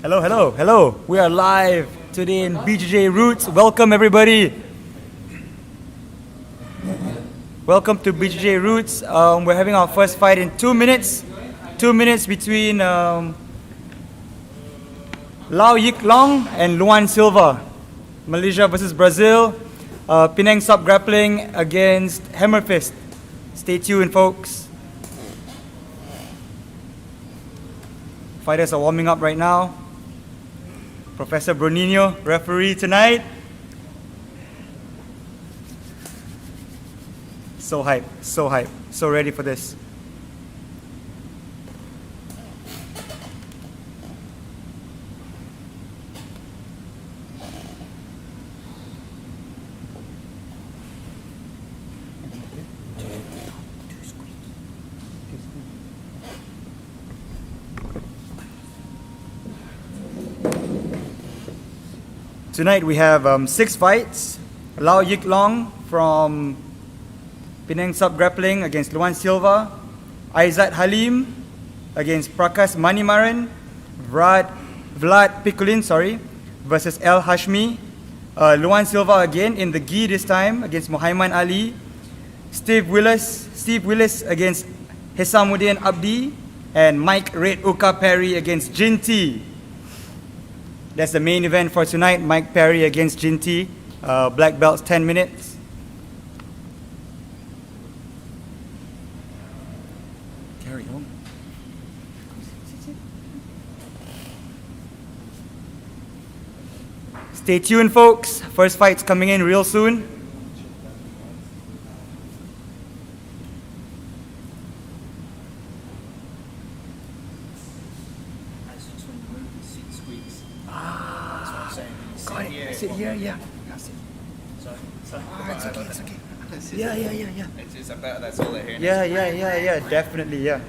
Hello, hello, hello. We are live today in BJJ Roots. Welcome, everybody. Welcome to BJJ Roots. We're having our first fight in 2 minutes. 2 minutes between Yiklong and Luan Silva. Malaysia versus Brazil. Penang Sub Grappling against Hammer Fist. Stay tuned, folks. Fighters are warming up right now. Professor Bruninho, referee tonight. So hype, so ready for this. Tonight we have 6 fights. Yiklong from Penang Sub Grappling against Luan Silva. Aizat Halim against Prakas Manimaran. Vlad Pikilin, versus Elhahsmi. Luan Silva again in the gi this time against Mohaymen Ali. Steve Willis against Hesamoddin Abdi. And Mike Red Uka Parry against Jinti. That's the main event for tonight. Mike Parry against Jinti. Black belts, 10 minutes. Carry on. Stay tuned, folks. First fight's coming in real soon. Yeah. It's okay. Yeah. It's about that's all they're hearing. Yeah, definitely, yeah.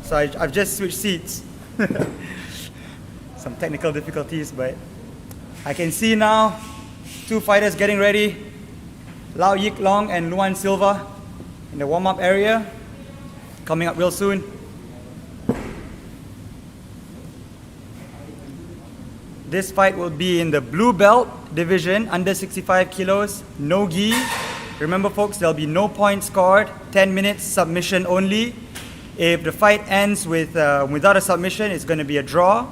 So I've just switched seats. Some technical difficulties, but I can see now 2 fighters getting ready. Yiklong and Luan Silva in the warm-up area. Coming up real soon. This fight will be in the blue belt division, under 65 kilos, no gi. Remember, folks, there'll be no points scored, 10 minutes submission only. If the fight ends without a submission, it's going to be a draw.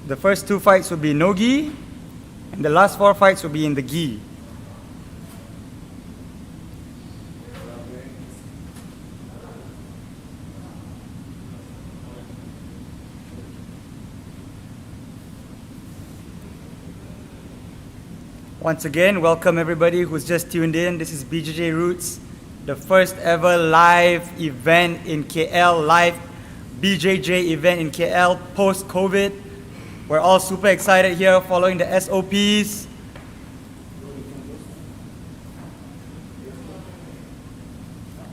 The first 2 fights will be no gi, and the last 4 fights will be in the gi. Once again, welcome everybody who's just tuned in. This is BJJ Roots, the first ever live event in KL, live BJJ event in KL post-COVID. We're all super excited here, following the SOPs.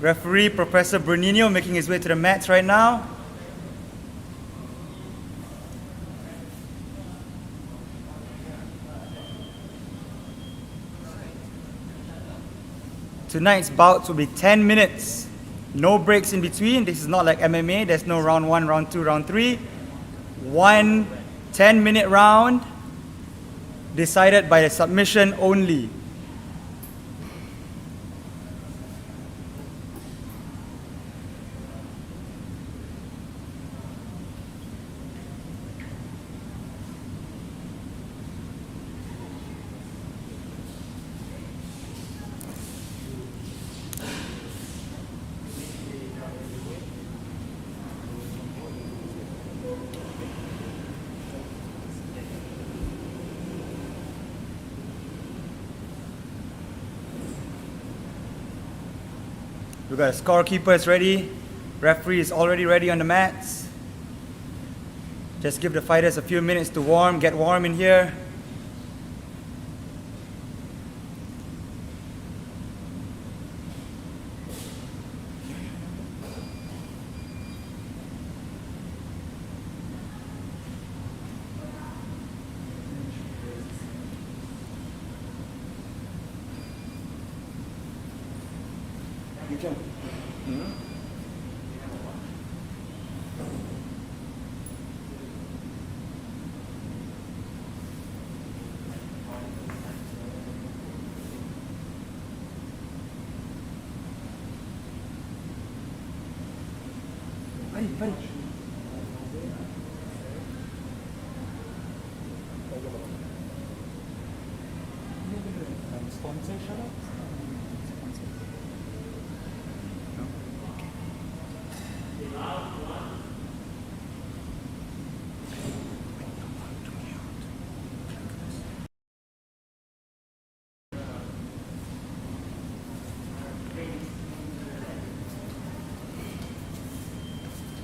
Referee Professor Bruninho making his way to the mats right now. Tonight's bouts will be 10 minutes. No breaks in between. This is not like MMA. There's no round 1, round 2, round 3. 1 10-minute round decided by the submission only. We've got scorekeepers ready. Referee is already ready on the mats. Just give the fighters a few minutes to get warm in here.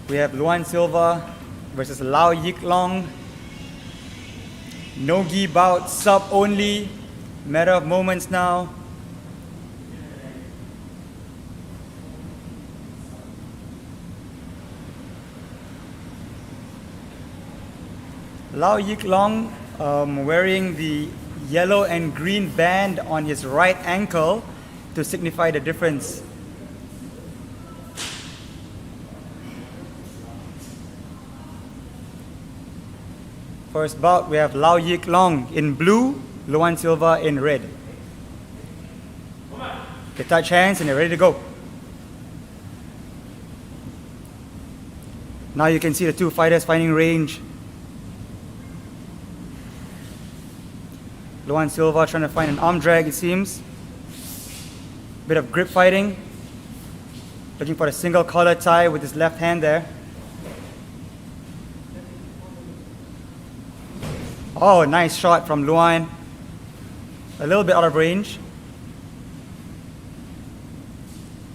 We have Luan Silva versus Lau Yiklong. No gi bout, sub only. Matter of moments now. Lau Yiklong wearing the yellow and green band on his right ankle to signify the difference. First bout, we have Lau Yiklong in blue, Luan Silva in red. They touch hands and they're ready to go. Now you can see the two fighters finding range. Luan Silva trying to find an arm drag, it seems. Bit of grip fighting. Looking for a single collar tie with his left hand there. Oh, nice shot from Luan. A little bit out of range.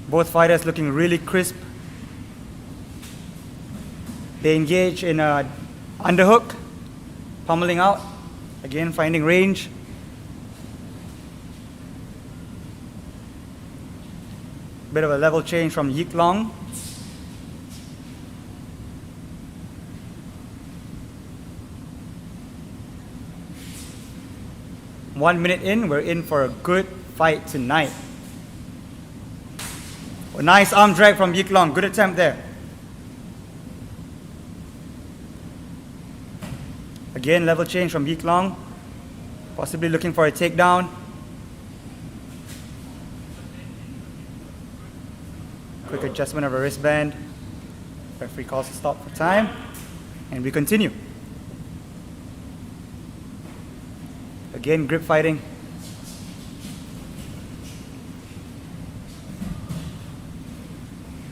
Both fighters looking really crisp. They engage in a underhook, pummeling out. Again, finding range. Bit of a level change from Yiklong. One minute in, we're in for a good fight tonight. A nice arm drag from Yiklong. Good attempt there. Again, level change from Yiklong. Possibly looking for a takedown. Quick adjustment of a wristband. Referee calls a stop for time. And we continue. Again, grip fighting.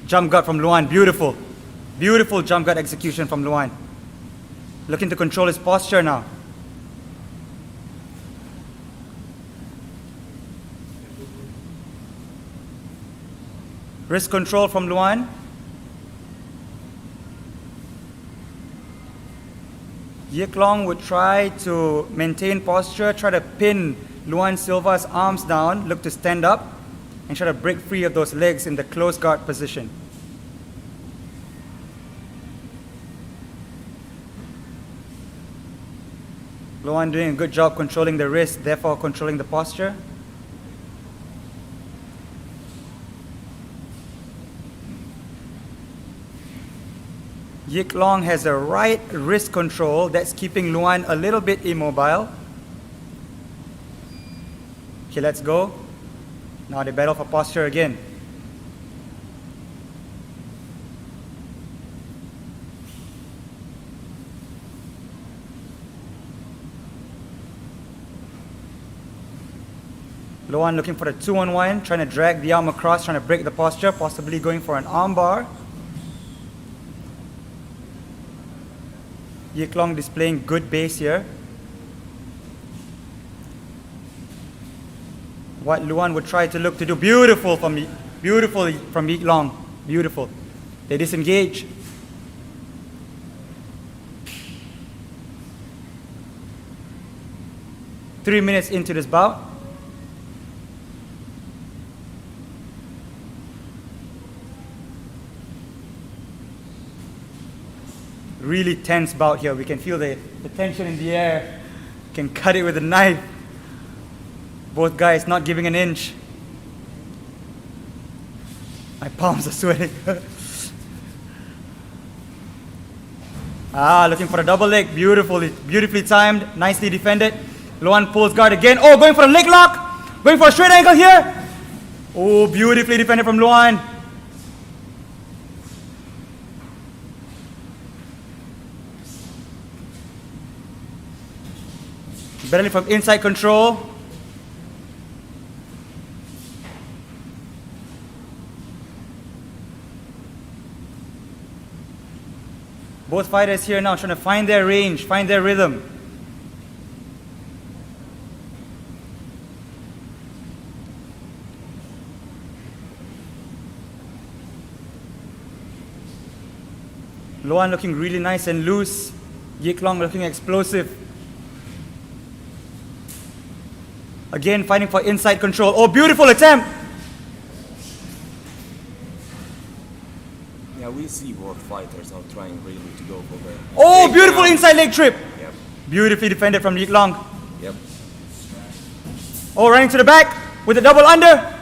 Jump gut from Luan, beautiful. Beautiful jump gut execution from Luan. Looking to control his posture now. Wrist control from Luan. Yiklong would try to maintain posture, try to pin Luan Silva's arms down, look to stand up, and try to break free of those legs in the close guard position. Luan doing a good job controlling the wrist, therefore controlling the posture. Yiklong has a right wrist control that's keeping Luan a little bit immobile. Okay, let's go. Now they battle for posture again. Luan looking for the 2-on-1, trying to drag the arm across, trying to break the posture, possibly going for an arm bar. Yiklong displaying good base here. What Luan would try to look to do, beautiful from Yiklong, beautiful. They disengage. Three minutes into this bout. Really tense bout here. We can feel the tension in the air. Can cut it with a knife. Both guys not giving an inch. palms are sweating. Looking for a double leg. Beautifully timed. Nicely defended. Luan pulls guard again. Oh, going for a leg lock. Going for a straight ankle here. Oh, beautifully defended from Luan. Battling from inside control. Both fighters here now trying to find their range, find their rhythm. Luan looking really nice and loose. Yiklong looking explosive. Again, fighting for inside control. Oh, beautiful attempt! Yeah, we see both fighters are trying really to go for the... Oh, beautiful inside leg trip! Yep. Beautifully defended from Yiklong. Yep. Oh, running to the back with a double under.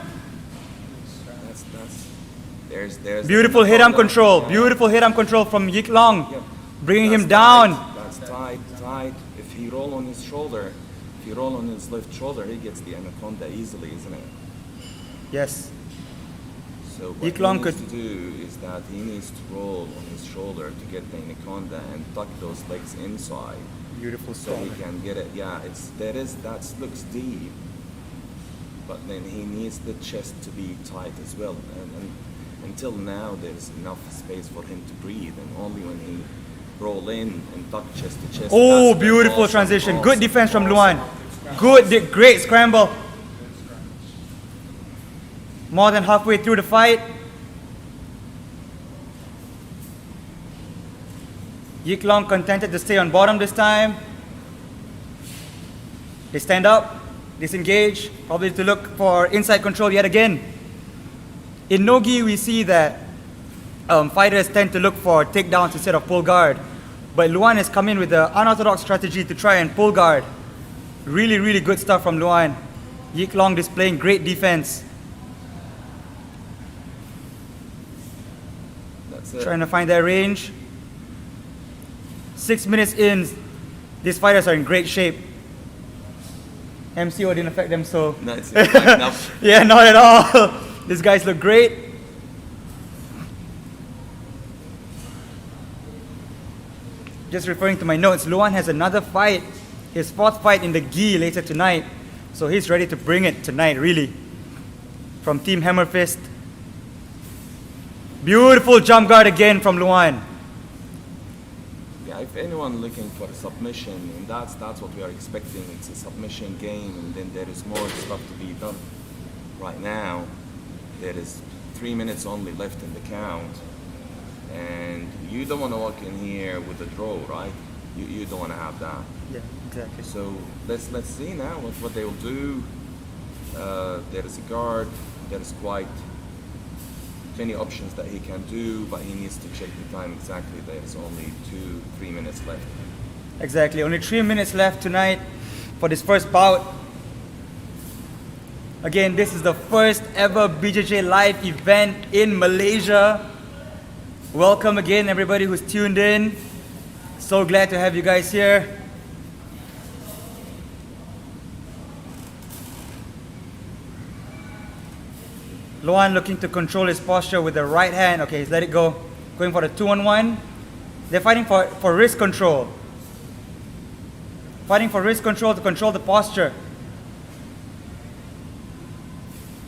There's beautiful head arm control. Yeah. Beautiful head arm control from Yiklong. Yep. Bringing him down. That's tight. If he roll on his shoulder, if he roll on his left shoulder, he gets the anaconda easily, isn't it? Yes. So what Yiklong he needs to do is that he needs to roll on his shoulder to get the anaconda and tuck those legs inside. Beautiful so he can get it. Yeah, that looks deep, but then he needs the chest to be tight as well. And until now, there's enough space for him to breathe, and only when he roll in and tuck chest to chest. Oh, beautiful transition. Awesome. Good defense from Luan. Great scramble. More than halfway through the fight. Yiklong contented to stay on bottom this time. They stand up, disengage, probably to look for inside control yet again. In no-gi, we see that fighters tend to look for takedowns instead of pull guard. But Luan has come in with the unorthodox strategy to try and pull guard. Really, really good stuff from Luan. Yiklong displaying great defense. That's it. Trying to find their range. 6 minutes in, these fighters are in great shape. MCO didn't affect them so. Nice. Enough. Yeah, not at all. These guys look great. Just referring to my notes, Luan has another fight, his 4th fight in the gi later tonight. So he's ready to bring it tonight, really. From Team Hammer Fist. Beautiful jump guard again from Luan. Yeah, if anyone looking for a submission, and that's what we are expecting. It's a submission game, and then there is more stuff to be done. Right now, there is 3 minutes only left in the count, and you don't want to walk in here with a draw, right? You don't want to have that. Yeah, exactly. So let's see now what they will do. There is a guard. There is quite many options that he can do, but he needs to check the time exactly. There's only 2-3 minutes left. Exactly, only 3 minutes left tonight for this first bout. Again, this is the first ever BJJ live event in Malaysia. Welcome again, everybody who's tuned in. So glad to have you guys here. Luan looking to control his posture with the right hand. Okay, he's let it go. Going for the 2-on-1. They're fighting for wrist control. Fighting for wrist control to control the posture.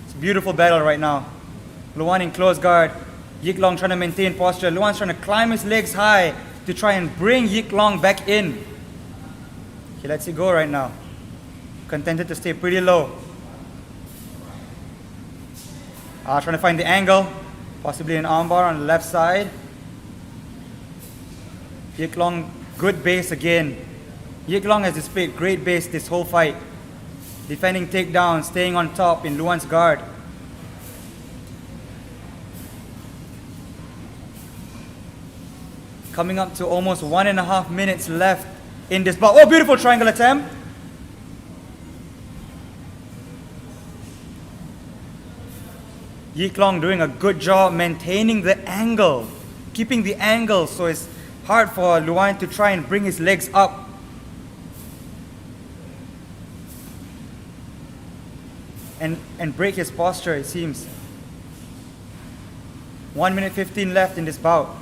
It's a beautiful battle right now. Luan in close guard. Yiklong trying to maintain posture. Luan's trying to climb his legs high to try and bring Yiklong back in. He lets it go right now. Contented to stay pretty low. Trying to find the angle. Possibly an armbar on the left side. Yiklong, good base again. Yiklong has displayed great base this whole fight. Defending takedown, staying on top in Luan's guard. Coming up to almost 1.5 minutes left in this bout. Oh, beautiful triangle attempt. Yiklong doing a good job maintaining the angle, keeping the angle so it's hard for Luan to try and bring his legs up. And break his posture, it seems. 1 minute 15 left in this bout.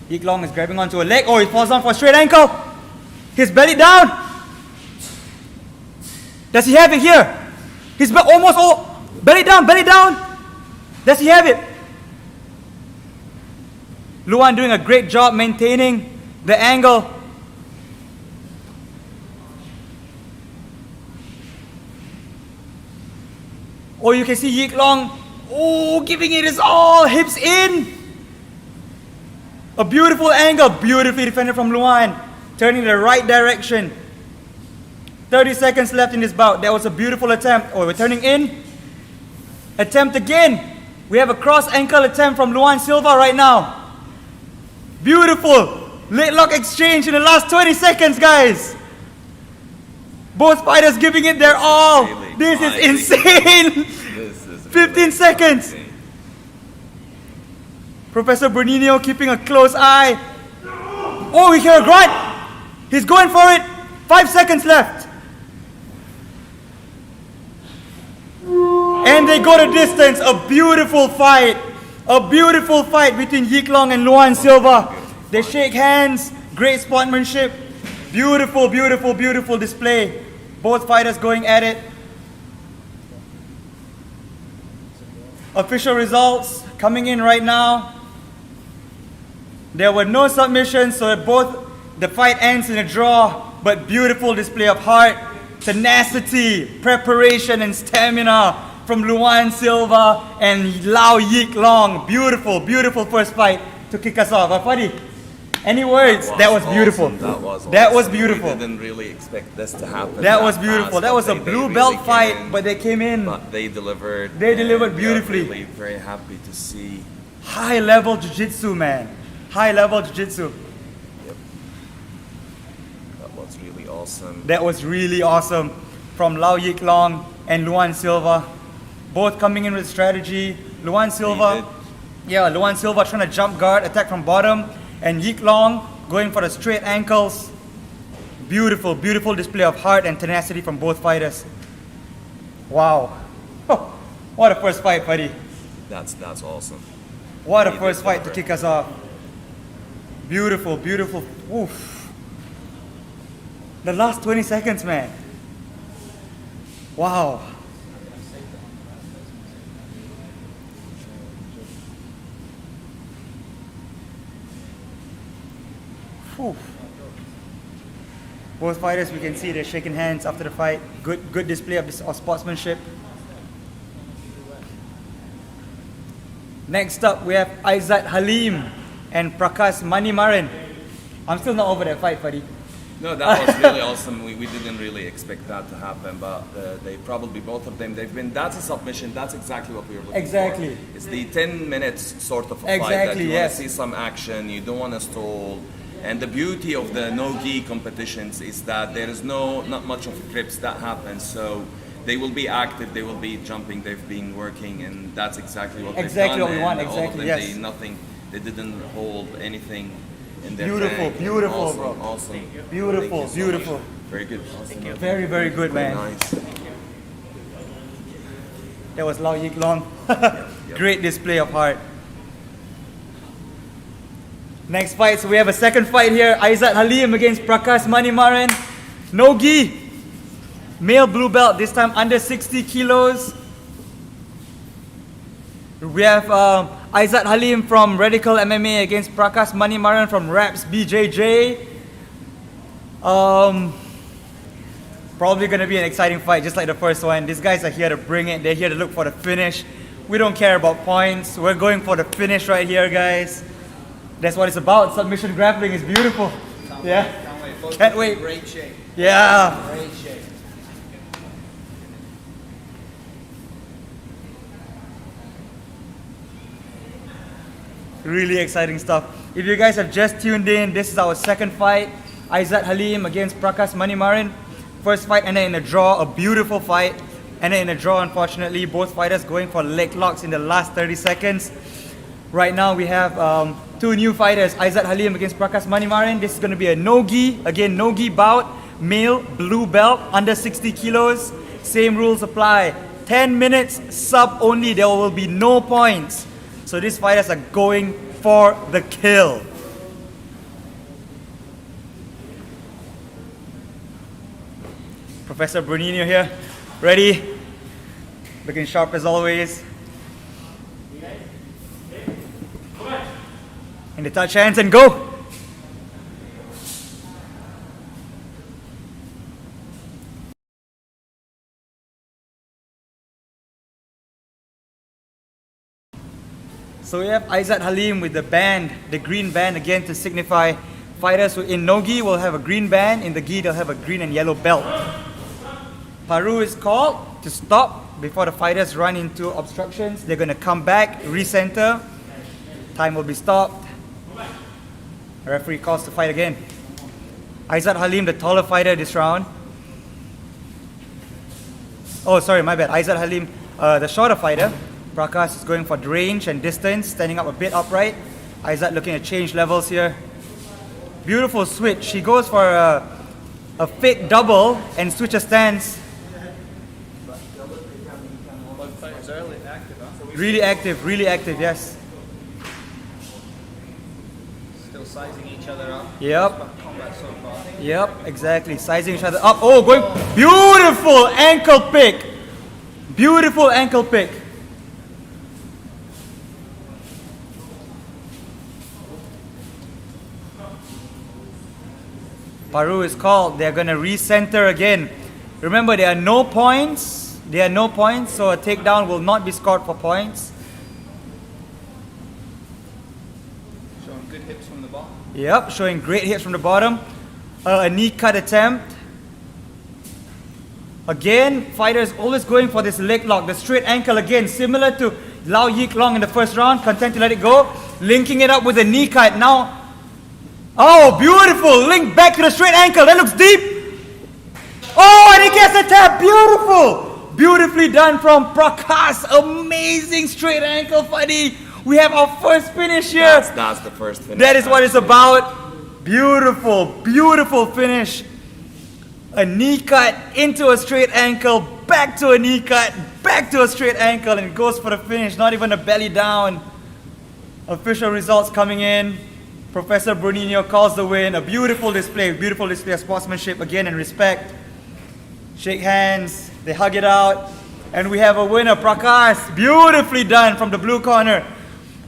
Yiklong is grabbing onto a leg. Oh, he falls down for a straight ankle. His belly down. Does he have it here? He's almost all belly down, belly down. Does he have it? Luan doing a great job maintaining the angle. Oh, you can see Yiklong, giving it his all, hips in. A beautiful angle, beautifully defended from Luan, turning the right direction. 30 seconds left in this bout. That was a beautiful attempt. Oh, we're turning in. Attempt again. We have a cross ankle attempt from Luan Silva right now. Beautiful. Leg lock exchange in the last 20 seconds, guys. Both fighters giving it their all. This is insane. 15 seconds. Professor Bernino keeping a close eye. Oh, we hear a grunt. He's going for it. 5 seconds left. And they go the distance. A beautiful fight. A beautiful fight between Yiklong and Luan Silva. They shake hands. Great sportsmanship. Beautiful, beautiful, beautiful display. Both fighters going at it. Official results coming in right now. There were no submissions, so the fight ends in a draw, but beautiful display of heart, tenacity, preparation, and stamina from Luan Silva and Lau Yiklong. Beautiful, beautiful first fight to kick us off. Parry, any words? That was beautiful. That was beautiful. We didn't really expect this to happen. That was beautiful. That was a blue belt fight, but they came in. But they delivered. They delivered beautifully. Really very happy to see. High level jiu-jitsu, man. High level jiu-jitsu. Yep. That was really awesome. That was really awesome from Lau Yiklong and Luan Silva. Both coming in with strategy. Luan Silva trying to jump guard, attack from bottom. And Yiklong going for the straight ankles. Beautiful, beautiful display of heart and tenacity from both fighters. Wow. Oh, what a first fight, buddy. That's awesome. What a first fight to kick us off. Beautiful, beautiful. Oof. The last 20 seconds, man. Wow. Whew. Both fighters, we can see they're shaking hands after the fight. Good display of sportsmanship. Next up, we have Aizat Halim and Prakas Manimaran. I'm still not over that fight, buddy. No, that was really awesome. We didn't really expect that to happen, but they probably, both of them, that's a submission. That's exactly what we were looking for. It's the 10 minutes sort of a fight that you want to see some action, you don't want to stall. And the beauty of the no-gi competitions is that there is not much of grips that happens. So they will be active, they will be jumping, they've been working, and that's exactly what they've done. What we want, and exactly, all of yes. They didn't hold anything in their Beautiful, tank. beautiful, Awesome, bro. Awesome. Beautiful, So beautiful. much. Very good. Awesome. Very, very good, Very man. nice. That was Lau Yiklong. Great display of heart. Next fight, so we have a second fight here. Aizat Halim against Prakas Manimaran. No gi. Male blue belt, this time under 60 kilos. We have Aizat Halim from Radical MMA against Prakas Manimaran from Raps BJJ. Probably going to be an exciting fight, just like the first one. These guys are here to bring it. They're here to look for the finish. We don't care about points. We're going for the finish right here, guys. That's what it's about. Submission grappling is beautiful. Yeah. Can't wait. Great shape. Yeah. Great shape. Really exciting stuff. If you guys have just tuned in, this is our second fight. Aizat Halim against Prakas Manimaran. First fight ended in a draw, a beautiful fight. Ended in a draw, unfortunately. Both fighters going for leg locks in the last 30 seconds. Right now we have two new fighters, Aizat Halim against Prakas Manimaran. This is going to be a no-gi, again no-gi bout, male, blue belt, under 60 kilos. Same rules apply. 10 minutes, sub only, there will be no points. So these fighters are going for the kill. Professor Bruninho here, ready, looking sharp as always. In the touch hands and go! So we have Aizat Halim with the band, the green band again to signify fighters who in no-gi will have a green band, in the gi they'll have a green and yellow belt. Parry is called to stop before the fighters run into obstructions. They're going to come back, recenter. Time will be stopped. The referee calls to fight again. Aizat Halim, the taller fighter this round. Oh, sorry, my bad. Aizat Halim, the shorter fighter. Prakas is going for range and distance, standing up a bit upright. Aizat looking at change levels here. Beautiful switch. He goes for a fake double and switches stance. Really active, yes. Still sizing each other up. Yep. Combat so far. Yep, exactly. Sizing each other up. Oh, going. Beautiful ankle pick. Beautiful ankle pick. Parry is called. They're going to recenter again. Remember, there are no points. There are no points, so a takedown will not be scored for points. Showing good hips from the bottom. Yep, showing great hits from the bottom. A knee cut attempt. Again, fighters always going for this leg lock, the straight ankle again, similar to Yiklong in the first round. Content to let it go. Linking it up with a knee cut. Now, oh, beautiful. Link back to the straight ankle. That looks deep. Oh, and he gets a tap. Beautiful. Beautifully done from Prakas. Amazing straight ankle, Fadi. We have our first finish here. That's the first finish. That is what it's about. Beautiful, beautiful finish. A knee cut into a straight ankle, back to a knee cut, back to a straight ankle, and it goes for the finish. Not even a belly down. Official results coming in. Professor Bruninho calls the win. A beautiful display of sportsmanship again and respect. Shake hands, they hug it out, and we have a winner, Prakas. Beautifully done from the blue corner.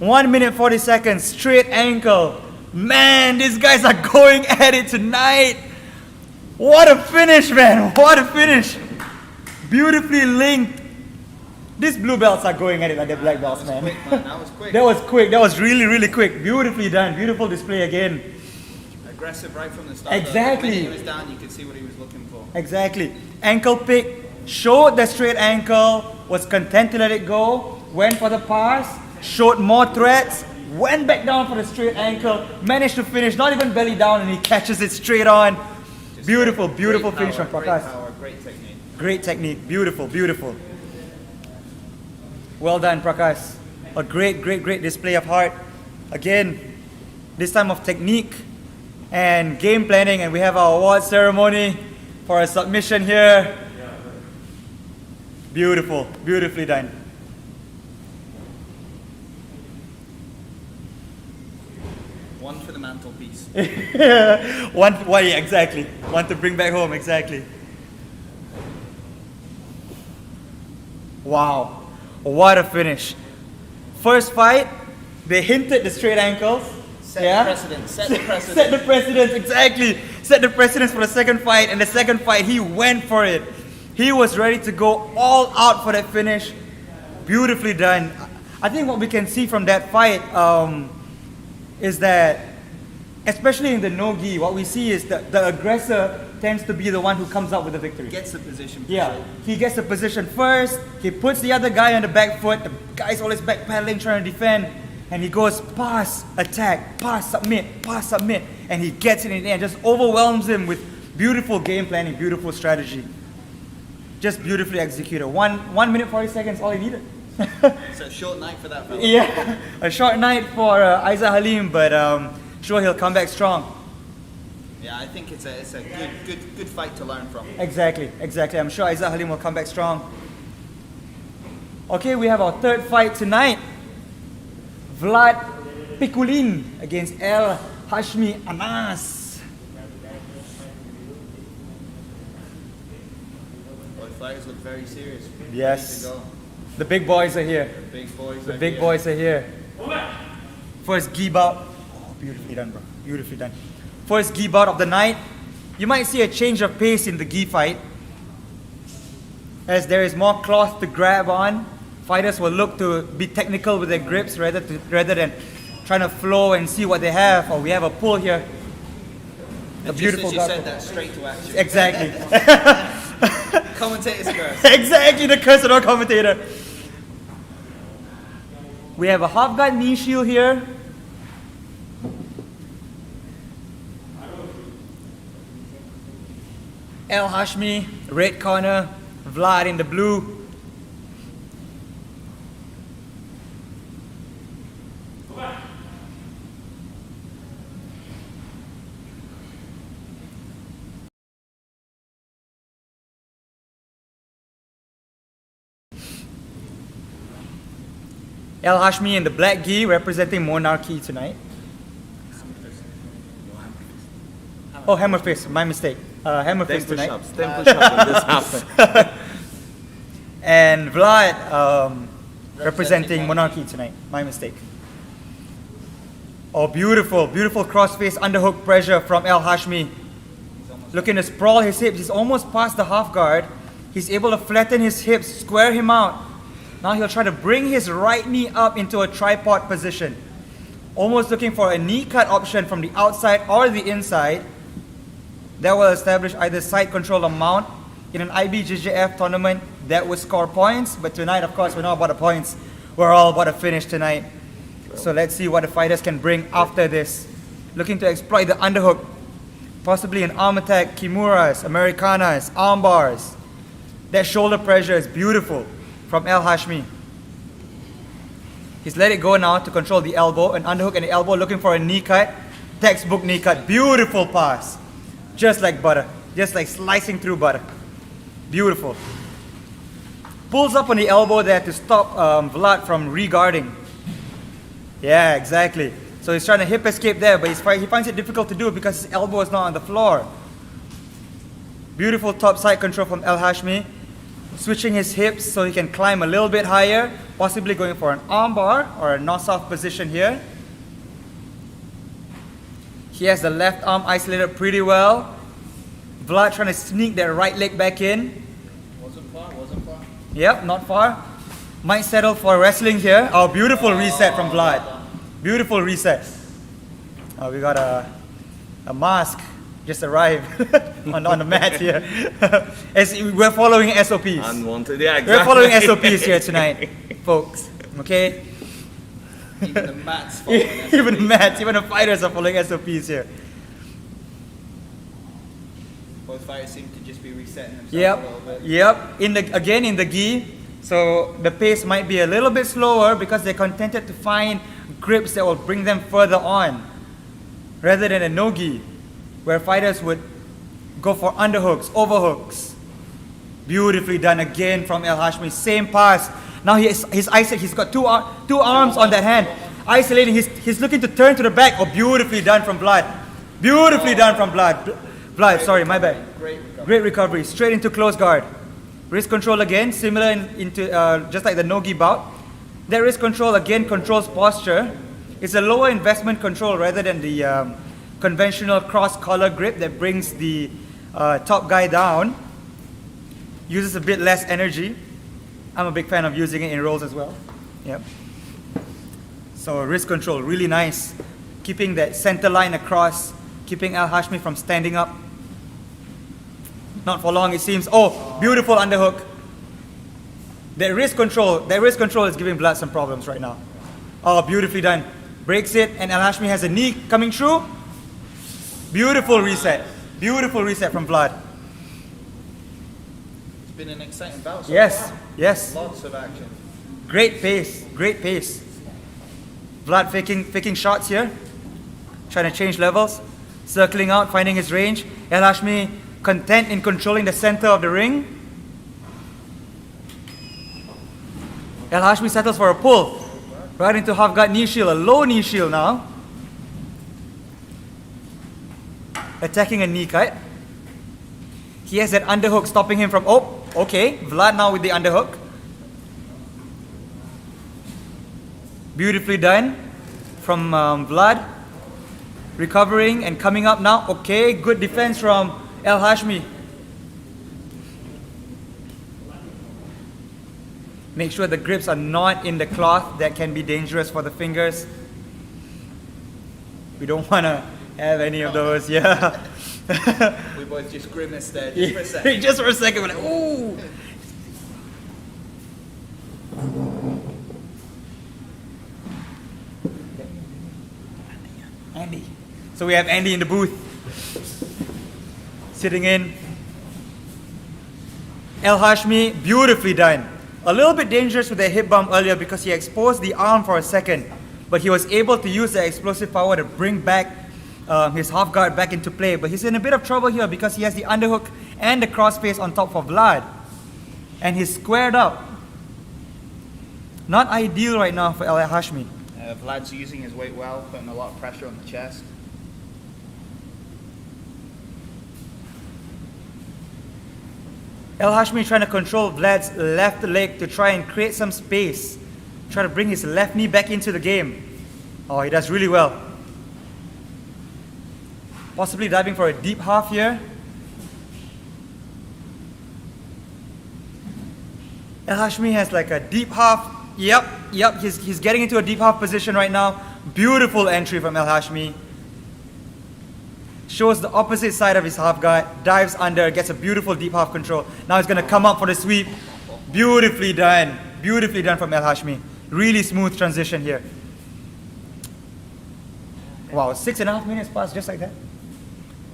1 minute 40 seconds, straight ankle. Man, these guys are going at it tonight. What a finish, man. What a finish. Beautifully linked. These blue belts are going at it like they're black belts, man. Quick, man. That was quick. That was quick. That was really, really quick. Beautifully done. Beautiful display again. Aggressive right from the start. Exactly. The minute he was down, you could see what he was looking for. Exactly. Ankle pick. Showed the straight ankle. Was content to let it go. Went for the pass. Showed more threats. Went back down for the straight ankle. Managed to finish. Not even belly down, and he catches it straight on. Just Beautiful, great beautiful power, finish from great Prakas. power, great technique. Great technique. Beautiful, beautiful. Well done, Prakas. A great, great, great display of heart. Again, this time of technique and game planning, and we have our award ceremony for a submission here. Beautiful, beautifully done. One for the mantelpiece. One, yeah, exactly. One to bring back home, exactly. Wow, what a finish. First fight, they hinted the straight ankles. Set the precedent. Set the precedent. Set the precedence, exactly. Set the precedence for the second fight, and the second fight, he went for it. He was ready to go all out for that finish. Beautifully done. I think what we can see from that fight is that, especially in the no-gi, what we see is that the aggressor tends to be the one who comes out with the victory. Gets the position. Yeah, he gets the position first, he puts the other guy on the back foot, the guy's always backpedaling trying to defend, and he goes pass, attack, pass, submit, and he gets it in the end, just overwhelms him with Beautiful game planning, beautiful strategy. Just beautifully executed. 1 minute 40 seconds, all he needed. It's a short night for that fella. Yeah, a short night for Aizat Halim, but sure he'll come back strong. Yeah, I think it's a good fight to learn from. Exactly. I'm sure Aizat Halim will come back strong. Okay, we have our third fight tonight. Vlad Pikilin against Elhahsmi A.Naas. Both fighters look very serious. Yes. Ready to go. The big boys are here. The big Boys are here. First gi bout. Oh, beautifully done, bro. Beautifully done. First gi bout of the night. You might see a change of pace in the gi fight, as there is more cloth to grab on. Fighters will look to be technical with their grips rather than trying to flow and see what they have. Or we have a pull here. A beautiful just as you guard. said that, straight to action. Exactly. Commentator's curse. Exactly, the curse of our commentator. We have a half guard knee shield here. Elhahsmi, red corner. Vlad in the blue. Elhahsmi in the black gi representing monarchy tonight. Oh, hammer fist, my mistake. Hammer 10 fist tonight. push-ups. 10 push-ups when this happened. And Vlad representing monarchy tonight. My mistake. Oh, beautiful, beautiful crossface underhook pressure from Elhahsmi. Looking to sprawl his hips. He's almost past the half guard. He's able to flatten his hips, square him out. Now he'll try to bring his right knee up into a tripod position. Almost looking for a knee cut option from the outside or the inside. That will establish either side control or mount. In an IBJJF tournament, that would score points. But tonight, of course, we're not about the points. We're all about a finish tonight. So let's see what the fighters can bring after this. Looking to exploit the underhook. Possibly an arm attack, kimuras, americanas, arm bars. That shoulder pressure is beautiful from Elhahsmi. He's let it go now to control the elbow. An underhook and the elbow, looking for a knee cut. Textbook knee cut. Beautiful pass. Just like butter. Just like slicing through butter. Beautiful. Pulls up on the elbow there to stop Vlad from regarding. Yeah, exactly. So he's trying to hip escape there, but he finds it difficult to do because his elbow is not on the floor. Beautiful top side control from Elhahsmi. Switching his hips so he can climb a little bit higher, possibly going for an arm bar or a north-south position here. He has the left arm isolated pretty well. Vlad trying to sneak that right leg back in. Wasn't far. Yep, not far. Might settle for wrestling here. Oh, beautiful reset from Vlad. Beautiful reset. Oh, we got a mask just arrived on the mat here. As we're following SOPs. Unwanted, yeah, exactly. We're following SOPs here tonight, folks. Okay? Even the mats following us. Even the mats, even the fighters are following SOPs here. Both fighters seem to just be resetting themselves a little bit. Yep. Again in the gi, so the pace might be a little bit slower because they're contented to find grips that will bring them further on, rather than a no gi, where fighters would go for underhooks, overhooks. Beautifully done again from Elhahsmi. Same pass. Now he's isolated. He's got two arms on that hand, isolating. He's looking to turn to the back. Oh, beautifully done from Vlad. Beautifully done from Vlad. Vlad, sorry, my bad. Great recovery. Straight into close guard. Wrist control again, similar into just like the no-gi bout. That wrist control again controls posture. It's a lower investment control rather than the conventional cross collar grip that brings the top guy down. Uses a bit less energy. I'm a big fan of using it in rolls as well. Yep. So wrist control, really nice. Keeping that center line across, keeping Elhahsmi from standing up. Not for long, it seems. Oh, beautiful underhook. That wrist control is giving Vlad some problems right now. Oh, beautifully done. Breaks it, and Elhahsmi has a knee coming through. Beautiful reset. Beautiful reset from Vlad. It's been an exciting bout so Yes, far. yes. Lots of action. Great pace, great pace. Vlad faking shots here. Trying to change levels. Circling out, finding his range. Elhahsmi content in controlling the center of the ring. Elhahsmi settles for a pull. Right into half guard knee shield, a low knee shield now. Attacking a knee cut. He has that underhook stopping him from, oh, okay. Vlad now with the underhook. Beautifully done from Vlad. Recovering and coming up now. Okay, good defense from Elhahsmi. Make sure the grips are not in the cloth. That can be dangerous for the fingers. We don't want to have any of those. Yeah. We both just grimaced there just for a second. Just for a second. We're like, ooh. Andy. So we have Andy in the booth. Sitting in. Elhahsmi, beautifully done. A little bit dangerous with the hip bump earlier because he exposed the arm for a second. But he was able to use the explosive power to bring back his half guard back into play. But he's in a bit of trouble here because he has the underhook and the crossface on top for Vlad. And he's squared up. Not ideal right now for Elhahsmi. Vlad's using his weight well, putting a lot of pressure on the chest. Elhahsmi trying to control Vlad's left leg to try and create some space. Try to bring his left knee back into the game. Oh, he does really well. Possibly diving for a deep half here. Elhahsmi has like a deep half. Yep, he's getting into a deep half position right now. Beautiful entry from Elhahsmi. Shows the opposite side of his half guard, dives under, gets a beautiful deep half control. Now he's going to come up for the sweep. Beautifully done from Elhahsmi. Really smooth transition here. Wow, 6.5 minutes passed just like that.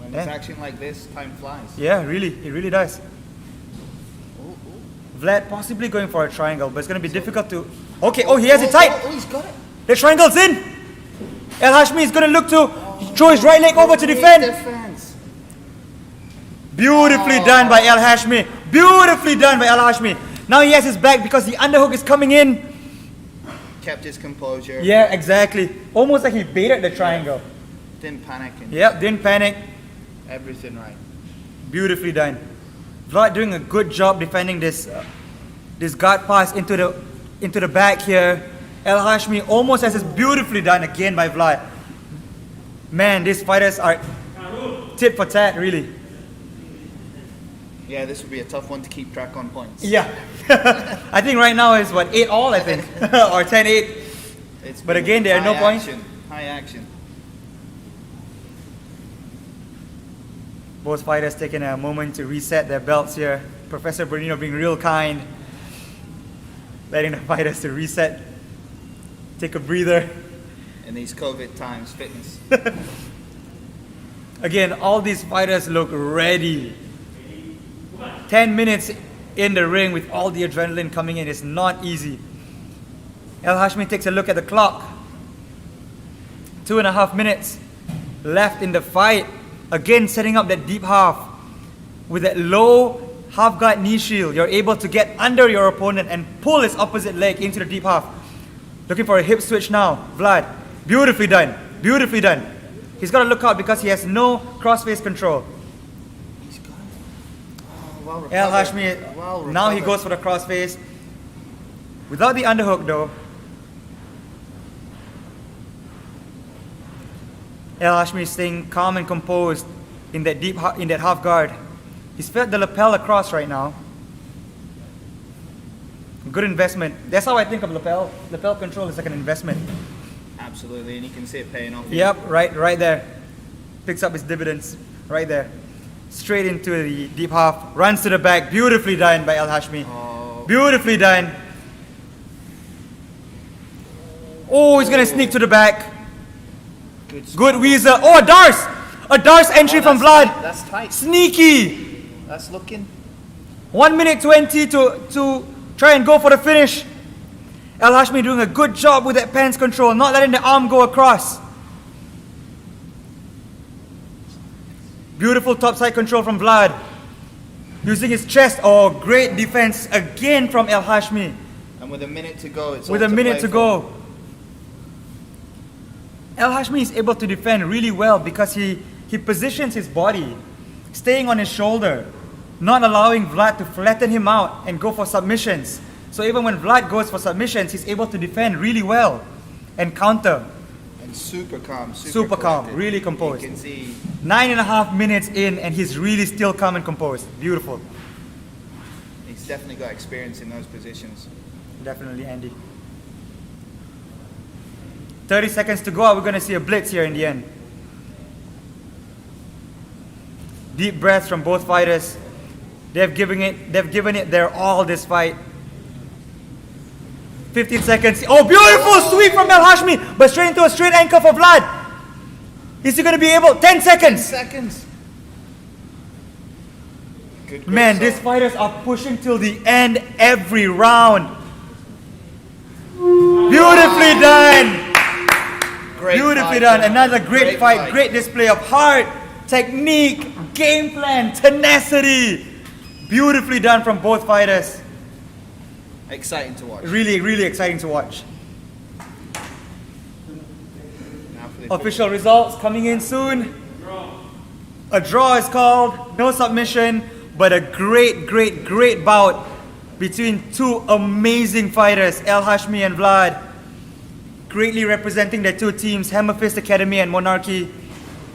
When it's action like this, time flies. Yeah, really, it really does. Vlad possibly going for a triangle, but it's going to be difficult to... Okay, he has it tight. He's got it. The triangle's in. Elhahsmi is going to look to throw his right leg over to defend. Beautifully done by Elhahsmi. Beautifully done by Elhahsmi. Now he has his back because the underhook is coming in. Kept his composure. Yeah, exactly. Almost like he baited the triangle. Didn't panic. Didn't panic. Everything right. Beautifully done. Vlad doing a good job defending this guard pass into the back here. Elhahsmi almost has this beautifully done again by Vlad. Man, these fighters are tit for tat, really. Yeah, this would be a tough one to keep track on points. Yeah. I think right now is 8-all, I think. Or 10-8. But again, there are no points. High action. Both fighters taking a moment to reset their belts here. Professor Bernino being real kind. Letting the fighters to reset. Take a breather. In these COVID times, fitness. Again, all these fighters look ready. 10 minutes in the ring with all the adrenaline coming in is not easy. Elhahsmi takes a look at the clock. 2.5 minutes left in the fight. Again, setting up that deep half. With that low half guard knee shield, you're able to get under your opponent and pull his opposite leg into the deep half. Looking for a hip switch now. Vlad, beautifully done. Beautifully done. He's got to look out because he has no crossface control. He's got it. Well Elhahsmi, now he goes for the crossface. Without the underhook though. Elhahsmi is staying calm and composed in that half guard. He's fed the lapel across right now. Good investment. That's how I think of lapel. Lapel control is like an investment. Absolutely, and you can see it paying off. Yep, right there. Picks up his dividends right there. Straight into the deep half. Runs to the back. Beautifully done by Elhahsmi. Oh. Beautifully done. Oh, he's going to sneak to the back. Good weasel. Oh, Dars! A Darce entry from Vlad. That's tight. Sneaky. That's looking. 1 minute 20 to try and go for the finish. Elhahsmi doing a good job with that pants control, not letting the arm go across. Beautiful topside control from Vlad. Using his chest. Oh, great defense again from Elhahsmi. And with a minute to go, it's With all a minute play to for. go. Elhahsmi is able to defend really well because he positions his body, staying on his shoulder, not allowing Vlad to flatten him out and go for submissions. So even when Vlad goes for submissions, he's able to defend really well and counter. And super calm, Super calm, collected. really composed. You can see 9.5 minutes in and he's really still calm and composed. Beautiful. he's definitely got experience in those positions. Definitely, Andy. 30 seconds to go. We're going to see a blitz here in the end. Deep breaths from both fighters. They've given it their all this fight. 15 seconds. Oh, beautiful sweep from Elhahsmi, but straight into a straight ankle for Vlad. Is he going to be able? 10 seconds. Seconds. Good Man, grip, these so. fighters are pushing till the end every round. Beautifully done. Great Beautifully fight, done. man. Another great fight. Great display of heart, technique, game plan, tenacity. Beautifully done from both fighters. Exciting to watch. Really, really exciting to watch. Now for the Official results coming in soon. A draw is called. No submission, but a great, great, great bout between two amazing fighters, Elhahsmi and Vlad. Greatly representing their two teams, Hammer Fist Academy and Monarchy.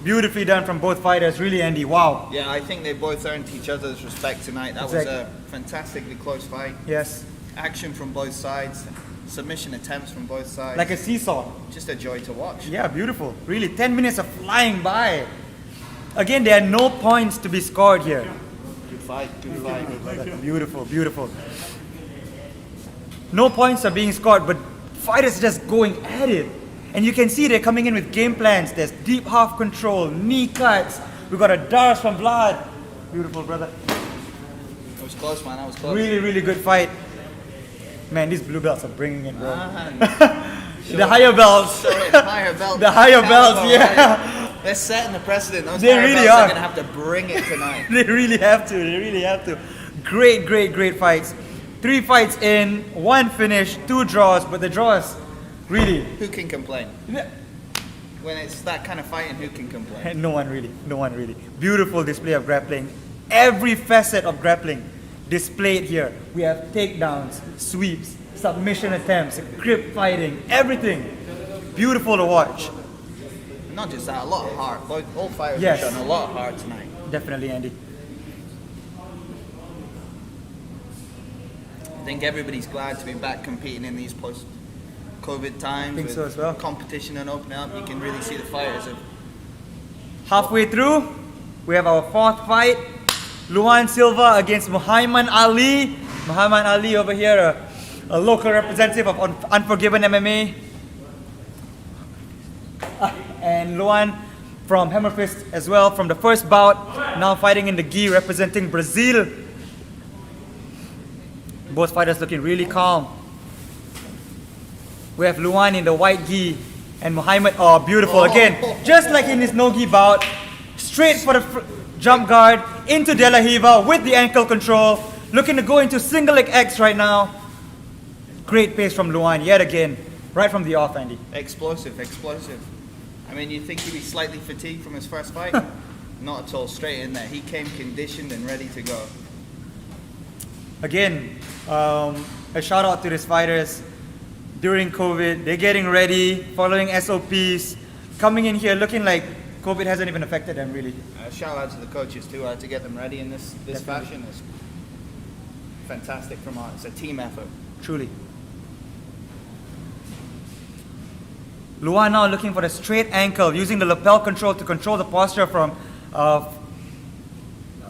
Beautifully done from both fighters. Really, Andy. Wow. Yeah, I think they both earned each other's respect tonight. That was a fantastically close fight. Yes. Action from both sides, submission attempts from both sides. Like a seesaw. Just a joy to watch. Yeah, beautiful. Really, 10 minutes of flying by. Again, there are no points to be scored here. Good fight, good fight. Beautiful, beautiful. No points are being scored, but fighters just going at it. And you can see they're coming in with game plans. There's deep half control, knee cuts. We got a Darce from Vlad. Beautiful, brother. That was close, man. That was close. Really, really good fight. Man, these blue belts are bringing it, bro. The higher belts. higher belt. The higher belts, caliber, yeah. right? They're setting the precedent. Those They higher really belts are. are going to have to bring it tonight. They really have to. They really have to. Great, great, great fights. 3 fights in, 1 finish, 2 draws, but the draws, really, Who can complain? When it's that kind of fighting, who can complain? no one really, no one really. Beautiful display of grappling. Every facet of grappling displayed here. We have takedowns, sweeps, submission attempts, grip fighting, everything. Beautiful to watch. Not just that, a lot of heart. All fighters Yes. have shown a lot of heart tonight. Definitely, Andy. I think everybody's glad to be back competing in these post-COVID times. Think with so as well. Competition and opening up, you can really see the fighters have Halfway through, we have our 4th fight. Luan Silva against Mohaymen Ali. Mohaymen Ali over here, a local representative of Unforgiven MMA. And Luan from Hammer Fist as well, from the first bout, now fighting in the gi, representing Brazil. Both fighters looking really calm. We have Luan in the white gi and Mohaymen, oh beautiful again, just like in his no gi bout, straight for the jump guard into De La Hiva with the ankle control, looking to go into single leg X right now. Great pace from Luan yet again, right from the off, Andy. explosive. I mean, you'd think he'd be slightly fatigued from his first fight. Not at all, straight in there. He came conditioned and ready to go. Again, a shout out to these fighters during COVID. They're getting ready, following SOPs, coming in here looking like COVID hasn't even affected them really. Shout out to the coaches too, to get them ready in this fashion is fantastic from us. It's a team effort. Truly. Luan now looking for the straight ankle, using the lapel control to control the posture from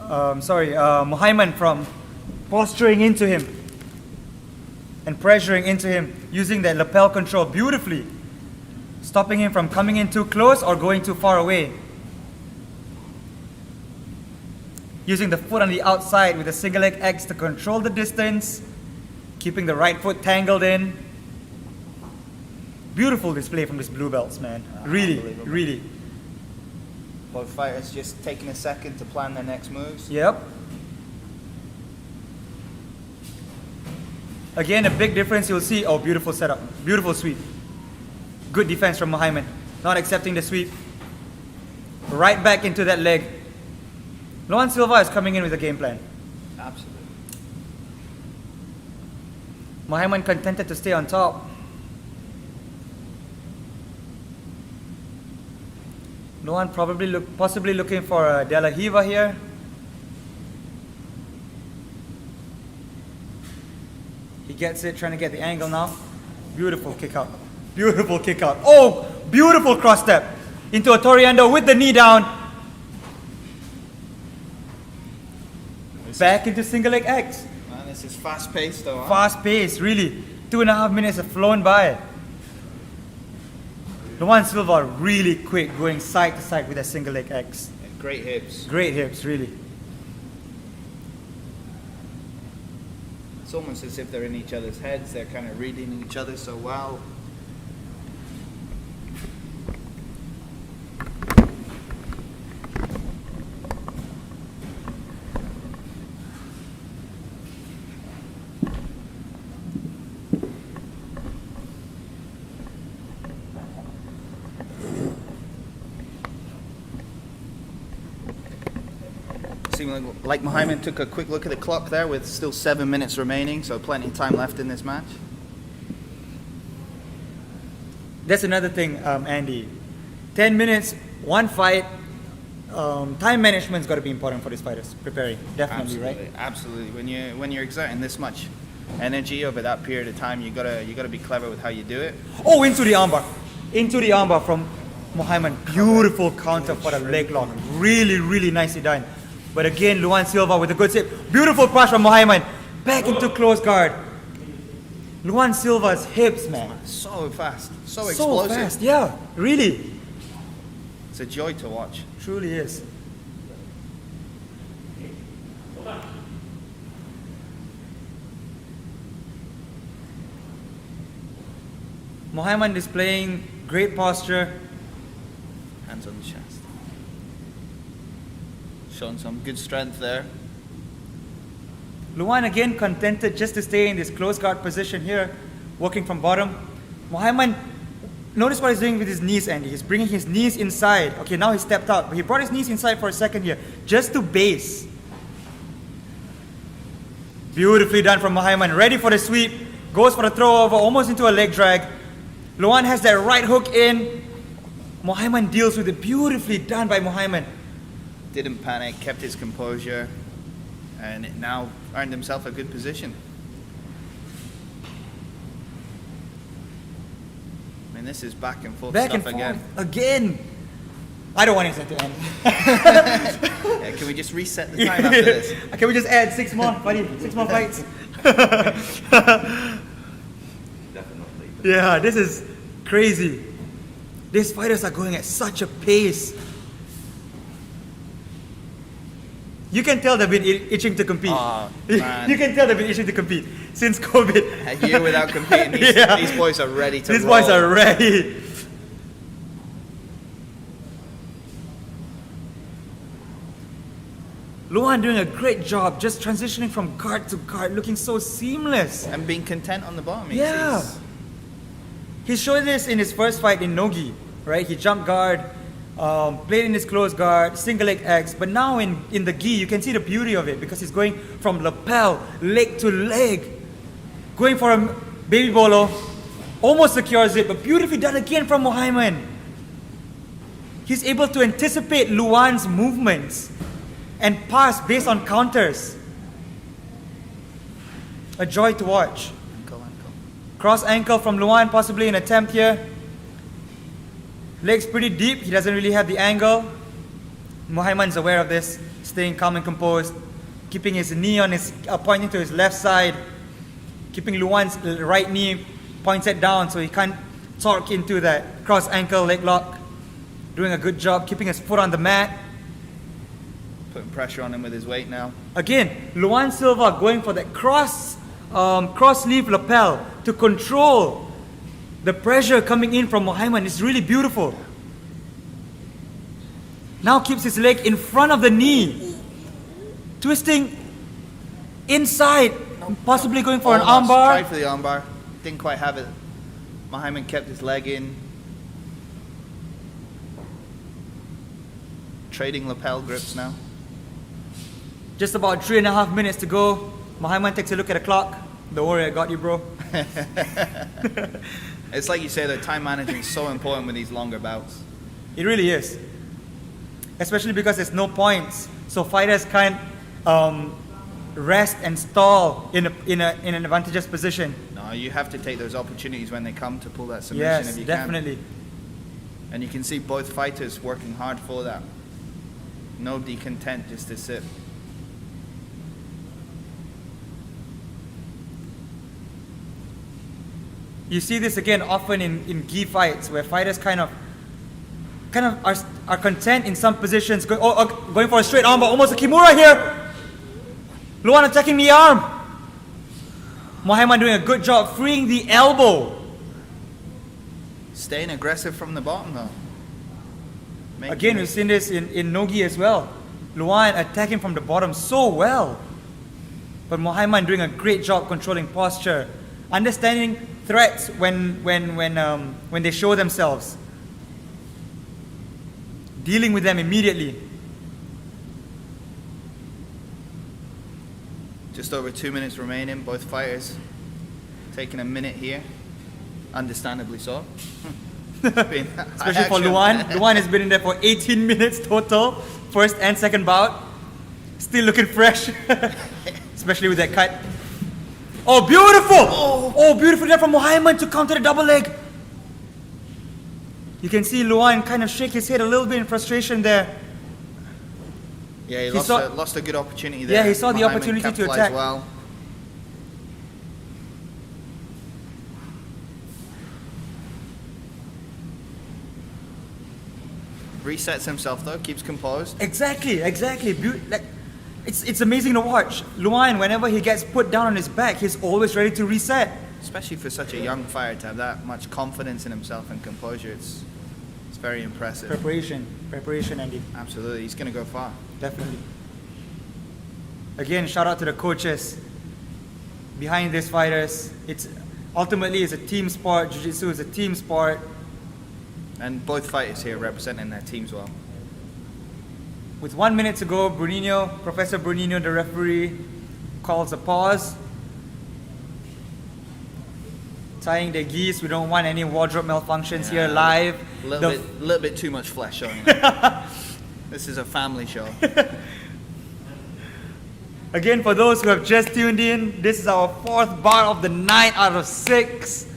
Mohaymen from posturing into him and pressuring into him, using that lapel control beautifully, stopping him from coming in too close or going too far away. using the foot on the outside with a single leg X to control the distance, keeping the right foot tangled in. Beautiful display from these blue belts, man. Really, Unbelievable. really. Both fighters just taking a second to plan their next moves. Yep. Again, a big difference you'll see. Oh, beautiful setup. Beautiful sweep. Good defense from Mohaymen. Not accepting the sweep. Right back into that leg. Luan Silva is coming in with a game plan. Absolutely. Mohaymen contented to stay on top. Luan possibly looking for a De La Hiva here. He gets it, trying to get the angle now. Beautiful kick out. Beautiful kick out. Oh, beautiful cross step into a Toriando with the knee down. Back into single leg X. Man, this is fast paced though. Huh? Fast pace, really. 2.5 minutes have flown by. Luan Silva really quick, going side to side with a single leg X. And great hips. Great hips, really. It's almost as if they're in each other's heads. They're kind of reading each other so well. Seemed like Mohaymen took a quick look at the clock there with still 7 minutes remaining, so plenty of time left in this match. That's another thing, Andy. 10 minutes, one fight. Time management's got to be important for these fighters preparing. Definitely, Absolutely, right? absolutely. When you're exerting this much energy over that period of time, you gotta be clever with how you do it. Oh, into the armbar from Mohaymen. Beautiful counter for the leg lock. Really, really nicely done. But again, Luan Silva with a good save. Beautiful push from Mohaymen. Back into close guard. Luan Silva's hips, man. So fast, so So explosive. fast, yeah, really. It's a joy to watch. Truly is. Mohaymen displaying great posture. Hands on the chest. Showing some good strength there. Luan again contented just to stay in this close guard position here, working from bottom. Mohaymen, notice what he's doing with his knees, Andy. He's bringing his knees inside. Okay, now he stepped out, but he brought his knees inside for a second here, just to base. Beautifully done from Mohaymen. Ready for the sweep. Goes for the throw over, almost into a leg drag. Luan has that right hook in. Mohaymen deals with it. Beautifully done by Mohaymen. Didn't panic, kept his composure, and it now earned himself a good position. I mean, this is back and forth Back and stuff forth again. again. I don't want it to end. Yeah, can we just reset the time after this? Can we just add 6 more, buddy? 6 more fights. Definitely. Yeah, this is crazy. These fighters are going at such a pace. You can tell they've been itching to compete. Oh, man. You can tell they've been itching to compete since COVID. A year without competing, these boys are ready to These roll. boys are ready. Luan doing a great job just transitioning from guard to guard, looking so seamless. And being content on the bottom. Yeah. He showed this in his first fight in Nogi, right? He jumped guard, played in his close guard, single leg X. But now in the gi, you can see the beauty of it because he's going from lapel, leg to leg. Going for a baby bolo, almost secures it, but beautifully done again from Mohaymen. He's able to anticipate Luan's movements and pass based on counters. A joy to watch. Ankle. Cross ankle from Luan, possibly an attempt here. Legs pretty deep, he doesn't really have the angle. Mohaymen's aware of this, staying calm and composed, keeping his knee on his, pointing to his left side, keeping Luan's right knee pointed down so he can't torque into that cross ankle leg lock. Doing a good job, keeping his foot on the mat. Putting pressure on him with his weight now. Again, Luan Silva going for that cross sleeve lapel to control the pressure coming in from Mohaymen. It's really beautiful. Now keeps his leg in front of the knee, twisting inside, possibly going for an armbar. Tried for the armbar, didn't quite have it. Mohaymen kept his leg in. Trading lapel grips now. Just about 3.5 minutes to go. Mohaymen takes a look at the clock. Don't worry, I got you, bro. It's like you say, the time management is so important with these longer bouts. It really is. Especially because there's no points. So fighters can't rest and stall in an advantageous position. No, you have to take those opportunities when they come to pull that submission Yes, if you definitely. can. And you can see both fighters working hard for that. Nobody content just to sit. You see this again often in gi fights where fighters kind of are content in some positions, going for a straight arm, but almost a Kimura here. Luan attacking the arm. Mohaymen doing a good job freeing the elbow. Staying aggressive from the bottom though. Again, we've seen this in Nogi as well. Luan attacking from the bottom so well. But Mohaymen doing a great job controlling posture, understanding threats when they show themselves, dealing with them immediately. Just over 2 minutes remaining. Both fighters taking a minute here. Understandably so. Especially for Luan. Luan has been in there for 18 minutes total. First and second bout. Still looking fresh. Especially with that cut. Oh, beautiful! Oh, beautiful there from Mohaymen to counter the double leg. You can see Luan kind of shake his head a little bit in frustration there. Yeah, he lost a good opportunity there. Yeah, he saw the Mohaymen opportunity to capitalized attack. well. Resets himself though, keeps composed. Exactly. It's amazing to watch. Luan, whenever he gets put down on his back, he's always ready to reset. Especially for such a young fighter to have that much confidence in himself and composure, it's very impressive. Preparation, Andy. Absolutely, he's going to go far. Definitely. Again, shout out to the coaches behind these fighters. Ultimately it's a team sport. Jiu-Jitsu is a team sport. And both fighters here representing their teams well. With 1 minute to go, Professor Brunino, the referee, calls a pause. Tying the geese. We don't want any wardrobe malfunctions here live. A little bit too much flesh showing. This is a family show. Again, for those who have just tuned in, this is our fourth bout of the night out of 6.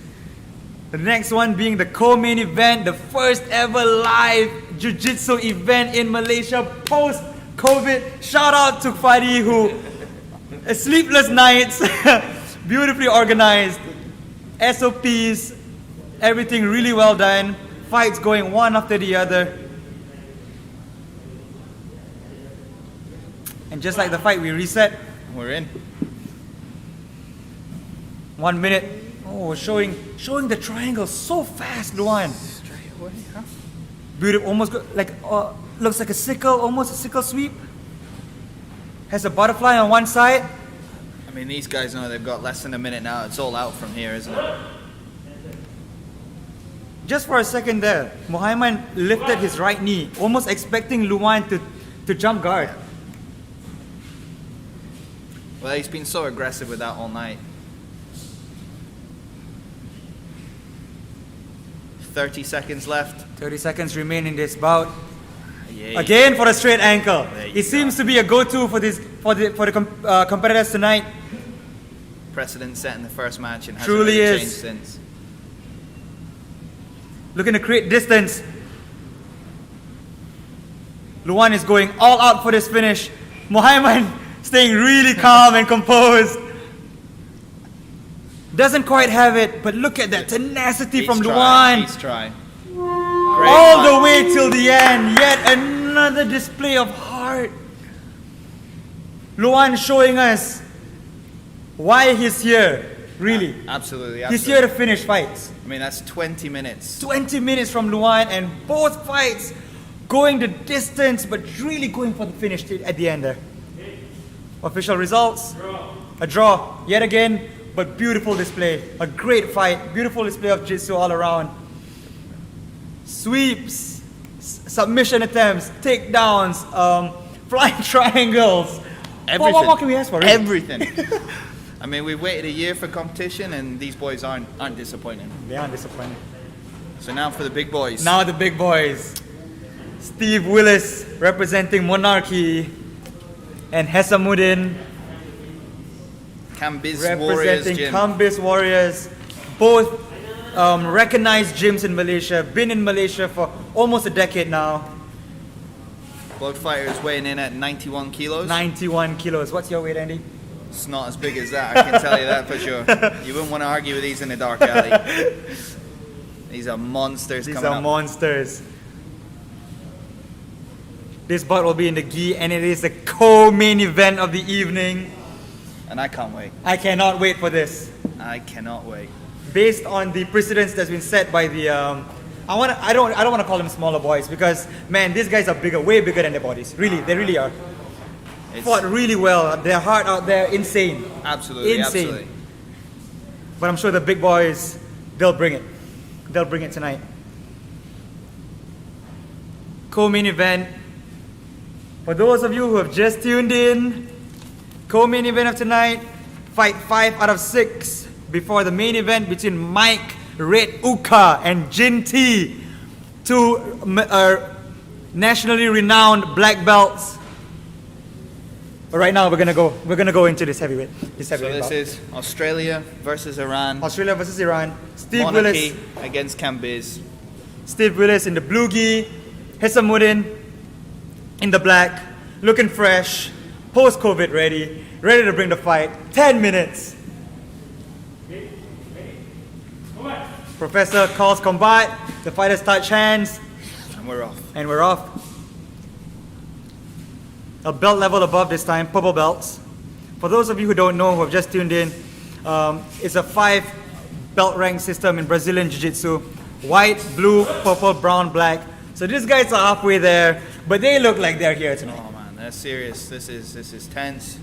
The next one being the co-main event, the first ever live Jiu-Jitsu event in Malaysia post-COVID. Shout out to Parry, who sleepless nights, beautifully organized, SOPs, everything really well done. Fights going one after the other. And just like the fight, we reset. We're in. 1 minute. Oh, showing the triangle so fast, Luan. Straight away, huh? Beautiful, almost looks like a sickle, almost a sickle sweep. Has a butterfly on one side. I mean, these guys know they've got less than a minute now. It's all out from here, isn't it? Just for a second there, Mohaymen lifted his right knee, almost expecting Luan to jump guard. Well, he's been so aggressive with that all night. 30 seconds left. 30 seconds remain in this bout. Yeah. Again for a straight ankle. There you It seems to be a go-to for the competitors tonight. Precedent set in the first match and hasn't Truly really is. changed since. Looking to create distance. Luan is going all out for this finish. Mohaymen staying really calm and composed. Doesn't quite have it, but look at that tenacity from Luan. He's trying. All the way till the end. Yet another display of heart. Luan showing us why he's here, really. Absolutely. He's here to finish fights. I mean, that's 20 minutes. 20 minutes from Luan, and both fights going the distance, but really going for the finish at the end there. Official results, a draw yet again, but beautiful display. A great fight, beautiful display of jiu-jitsu all around. Sweeps, submission attempts, takedowns, flying triangles. Everything. What more can we ask for? Really? Everything. I mean, we waited a year for competition, and these boys aren't disappointing. They aren't disappointed. So now for the big boys. Now the big boys. Steve Willis representing Monarchy, and Hesamoddin Kambiz Warriors representing Gym. Kambiz Warriors. Both recognized gyms in Malaysia, been in Malaysia for almost a decade now. Both fighters weighing in at 91 kilos. 91 kilos. What's your weight, Andy? It's not as big as that, I can tell you that for sure. You wouldn't want to argue with these in the dark alley. These are monsters These coming are up. monsters. This bout will be in the gi, and it is the co-main event of the evening. And I can't wait. I cannot wait for this. I cannot wait. Based on the precedence that's been set by the, I don't want to call them smaller boys, because man, these guys are bigger, way bigger than their bodies. Really, they really are. It's Fought really well. Their heart out there, insane. absolutely, Insane. absolutely. But I'm sure the big boys, they'll bring it. They'll bring it tonight. Co-main event. For those of you who have just tuned in, co-main event of tonight, fight 5 out of 6 before the main event between Mike Red Uka and Jin T, two nationally renowned black belts. But right now we're gonna go into this heavyweight. So this bout. is Australia versus Iran. Australia versus Iran. Steve Monarchy Willis. against Kambiz. Steve Willis in the blue gi, Hesamoddin in the black, looking fresh, post-COVID ready to bring the fight. 10 minutes. Professor calls combat, the fighters touch hands, And we're off. and we're off. A belt level above this time, purple belts. For those of you who don't know, who have just tuned in, it's a 5 belt rank system in Brazilian Jiu-Jitsu. White, blue, purple, brown, black. So these guys are halfway there, but they look like they're here tonight. Oh man, that's serious. This is tense.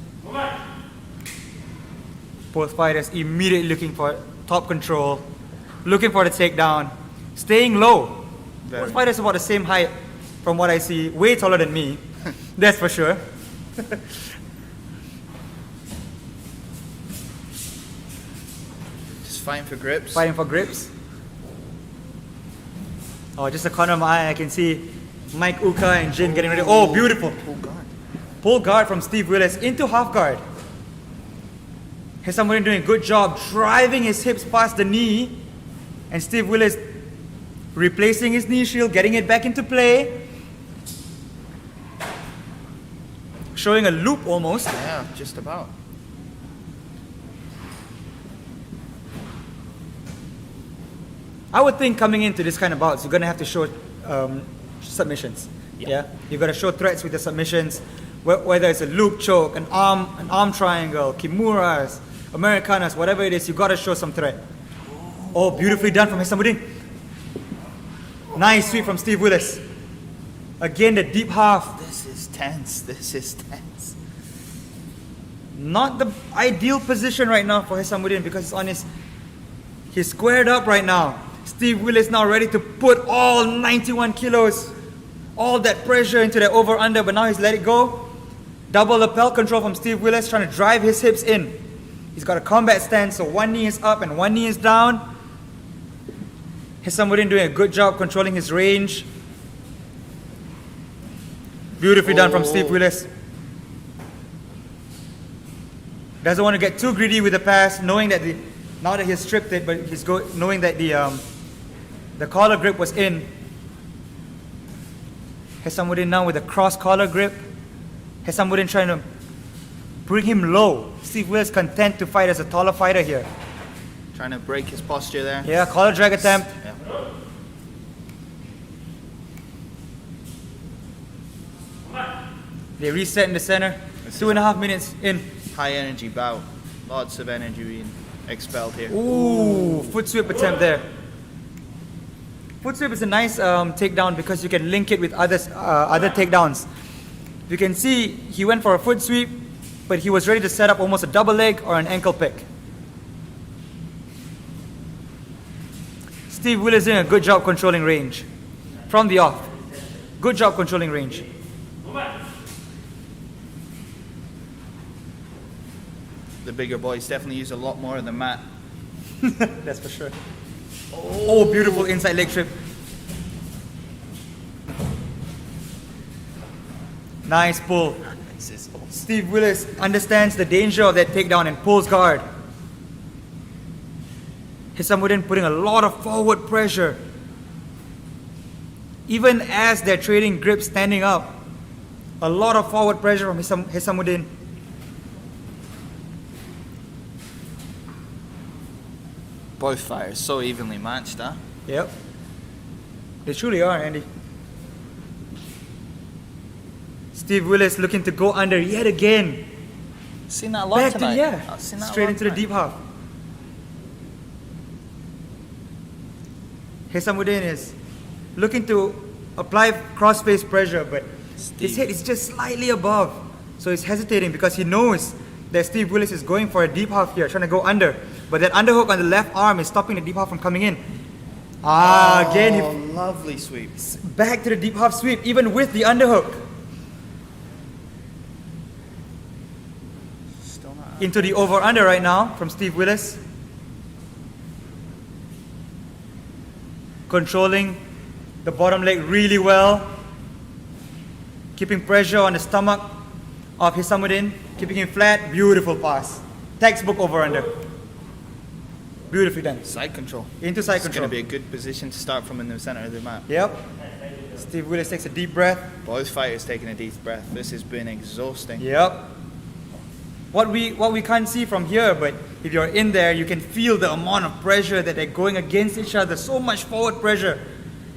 Both fighters immediately looking for top control, looking for the takedown, staying low. Very. Both fighters about the same height from what I see, way taller than me, that's for sure. Just fighting for grips. Fighting for grips. Oh, just the corner of my eye, I can see Mike Uka and Jin getting ready. Oh, beautiful. Oh god. Pull guard from Steve Willis into half guard. Hesamoddin doing a good job driving his hips past the knee, and Steve Willis replacing his knee shield, getting it back into play. Showing a loop almost. Yeah, just about. I would think coming into this kind of bouts, you're gonna have to show submissions. Yeah. You're gonna show threats with the submissions, whether it's a loop choke, an arm triangle, kimuras, Americanas, whatever it is, you gotta show some threat. Oh, beautifully done from Hesamoddin. Nice sweep from Steve Willis. Again, the deep half. This is tense. This is tense. Not the ideal position right now for Hesamoddin because he's squared up right now. Steve Willis now ready to put all 91 kilos, all that pressure into the over-under, but now he's let it go. Double lapel control from Steve Willis, trying to drive his hips in. He's got a combat stance, so one knee is up and one knee is down. Hesamoddin doing a good job controlling his range. Beautifully done from Steve Willis. Doesn't want to get too greedy with the pass, knowing that now that he's stripped it, but knowing that the collar grip was in. Hesamoddin now with a cross collar grip. Hesamoddin trying to bring him low. Steve Willis content to fight as a taller fighter here. Trying to break his posture there. Yeah, collar drag attempt. Yeah. They reset in the center. This 2.5 minutes in. High energy bout. Lots of energy being expelled here. Ooh, foot sweep attempt there. Foot sweep is a nice takedown because you can link it with other takedowns. You can see he went for a foot sweep, but he was ready to set up almost a double leg or an ankle pick. Steve Willis doing a good job controlling range from the off. Good job controlling range. The bigger boys definitely use a lot more of the mat. That's for sure. Oh, beautiful inside leg trip. Nice pull. Steve Willis understands the danger of that takedown and pulls guard. Hesamoddin putting a lot of forward pressure. Even as they're trading grips standing up, a lot of forward pressure from Hesamoddin. Both fighters so evenly matched, huh? Yep. They truly are, Andy. Steve Willis looking to go under yet again. Seen that a lot Back tonight. to, I've seen that a straight lot into the tonight. deep half. Hesamoddin is looking to apply cross-face pressure, but his head is just slightly above. So he's hesitating because he knows that Steve Willis is going for a deep half here, trying to go under. But that underhook on the left arm is stopping the deep half from coming in. Again, he lovely sweeps. back to the deep half sweep, even with the underhook. Still not. Into the over-under right now from Steve Willis. Controlling the bottom leg really well. Keeping pressure on the stomach of Hesamoddin. Keeping him flat. Beautiful pass. Textbook over-under. Beautifully done. Side control. Into side It's control. going to be a good position to start from in the center of the mat. Yep. Steve Willis takes a deep breath. Both fighters taking a deep breath. This has been exhausting. Yep. What we can't see from here, but if you're in there, you can feel the amount of pressure that they're going against each other. So much forward pressure.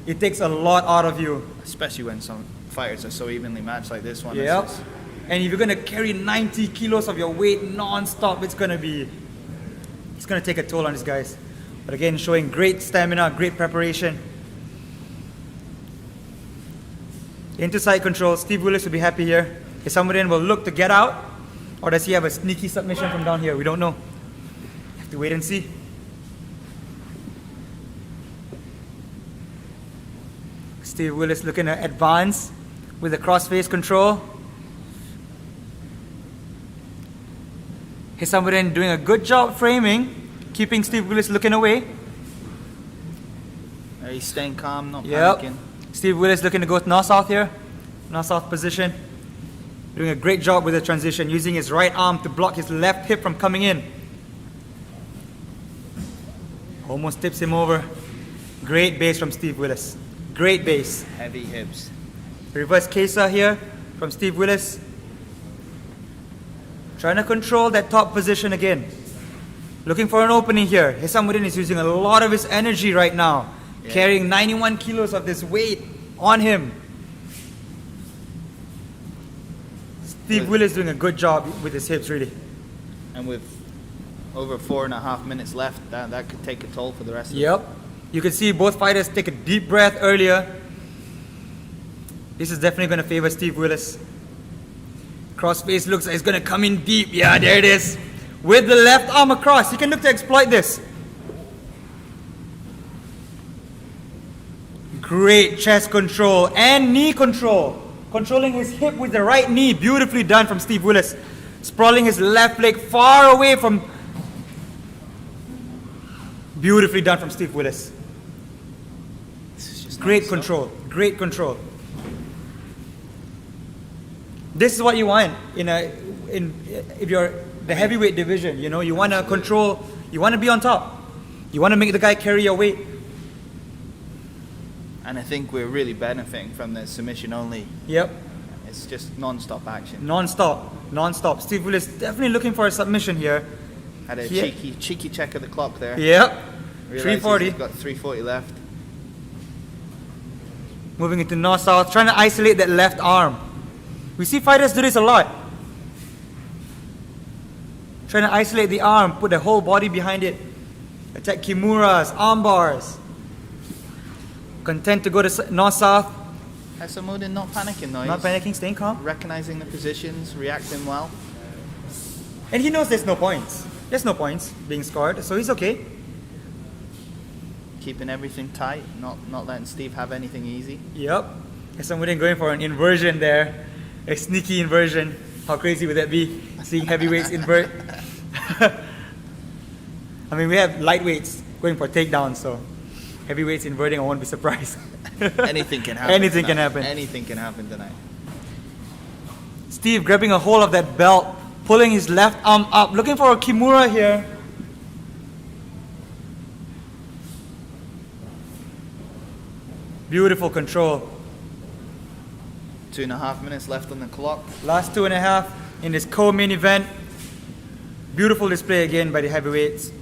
It takes a lot out of you. Especially when some fighters are so evenly matched like this one. Yep. This is- And if you're gonna carry 90 kilos of your weight non-stop, it's gonna take a toll on these guys. But again, showing great stamina, great preparation. Into side control. Steve Willis will be happy here. Hesamoddin will look to get out, or does he have a sneaky submission from down here? We don't know. Have to wait and see. Steve Willis looking to advance with the cross-face control. Hesamoddin doing a good job framing, keeping Steve Willis looking away. He's staying calm, not Yep. panicking. Steve Willis looking to go north-south here. North-south position. Doing a great job with the transition, using his right arm to block his left hip from coming in. Almost tips him over. Great base from Steve Willis. Great base. Heavy hips. Reverse Kesa here from Steve Willis. Trying to control that top position again. Looking for an opening here. Hesamoddin is using a lot of his energy right now. Yeah. Carrying 91 kilos of this weight on him. Steve With- Willis doing a good job with his hips, really. And with over 4.5 minutes left, that could take a toll for the rest of Yep. You can see both fighters take a deep breath earlier. This is definitely going to favor Steve Willis. Crossface looks like it's going to come in deep. Yeah, there it is. With the left arm across. He can look to exploit this. Great chest control and knee control. Controlling his hip with the right knee. Beautifully done from Steve Willis. Sprawling his left leg far away from... Beautifully done from Steve Willis. This is just Great non-stop. control. Great control. This is what you want if you're the heavyweight division. You know, you want to control. You want to be on top. You want to make the guy carry your weight. And I think we're really benefiting from the submission only. Yep. It's just non-stop action. Non-stop. Non-stop. Steve Willis definitely looking for a submission here. Had a Yeah. cheeky check of the clock there. Yep. Realised 340. He's got 340 left. Moving into north-south. Trying to isolate that left arm. We see fighters do this a lot. Trying to isolate the arm, put the whole body behind it. Attack kimuras, arm bars. Content to go to north-south. Hesamoddin not panicking though. Not He's panicking, staying calm. recognizing the positions, reacting well. And he knows there's no points. There's no points being scored, so he's okay. Keeping everything tight, not letting Steve have anything easy. Yep. Hesamoddin going for an inversion there. A sneaky inversion. How crazy would that be? Seeing heavyweights invert. I mean, we have lightweights going for takedowns, so heavyweights inverting, I won't be surprised. Anything can happen. Anything tonight. can happen. Anything can happen tonight. Steve grabbing a hold of that belt, pulling his left arm up, looking for a kimura here. Beautiful control. 2.5 minutes left on the clock. Last 2.5 in this co-main event. Beautiful display again by the heavyweights.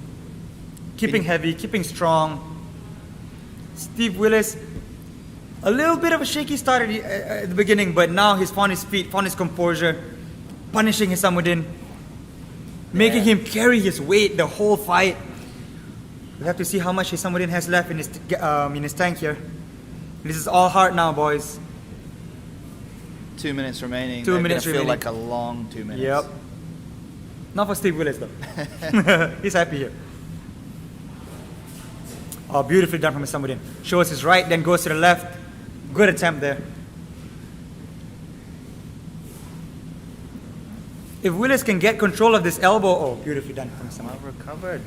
Keeping heavy, keeping strong. Steve Willis, a little bit of a shaky start at the beginning, but now he's found his feet, found his composure, punishing Hesamoddin, making him carry his weight the whole fight. We have to see how much Hesamoddin has left in his tank here. This is all heart now, boys. 2 minutes remaining. 2 They're minutes gonna feel remaining. like a long 2 minutes. Yep. Not for Steve Willis though. He's happy here. Oh, beautifully done from Hesamoddin. Shows his right, then goes to the left. Good attempt there. If Willis can get control of this elbow, oh, beautifully done from Hesamoddin. Well recovered.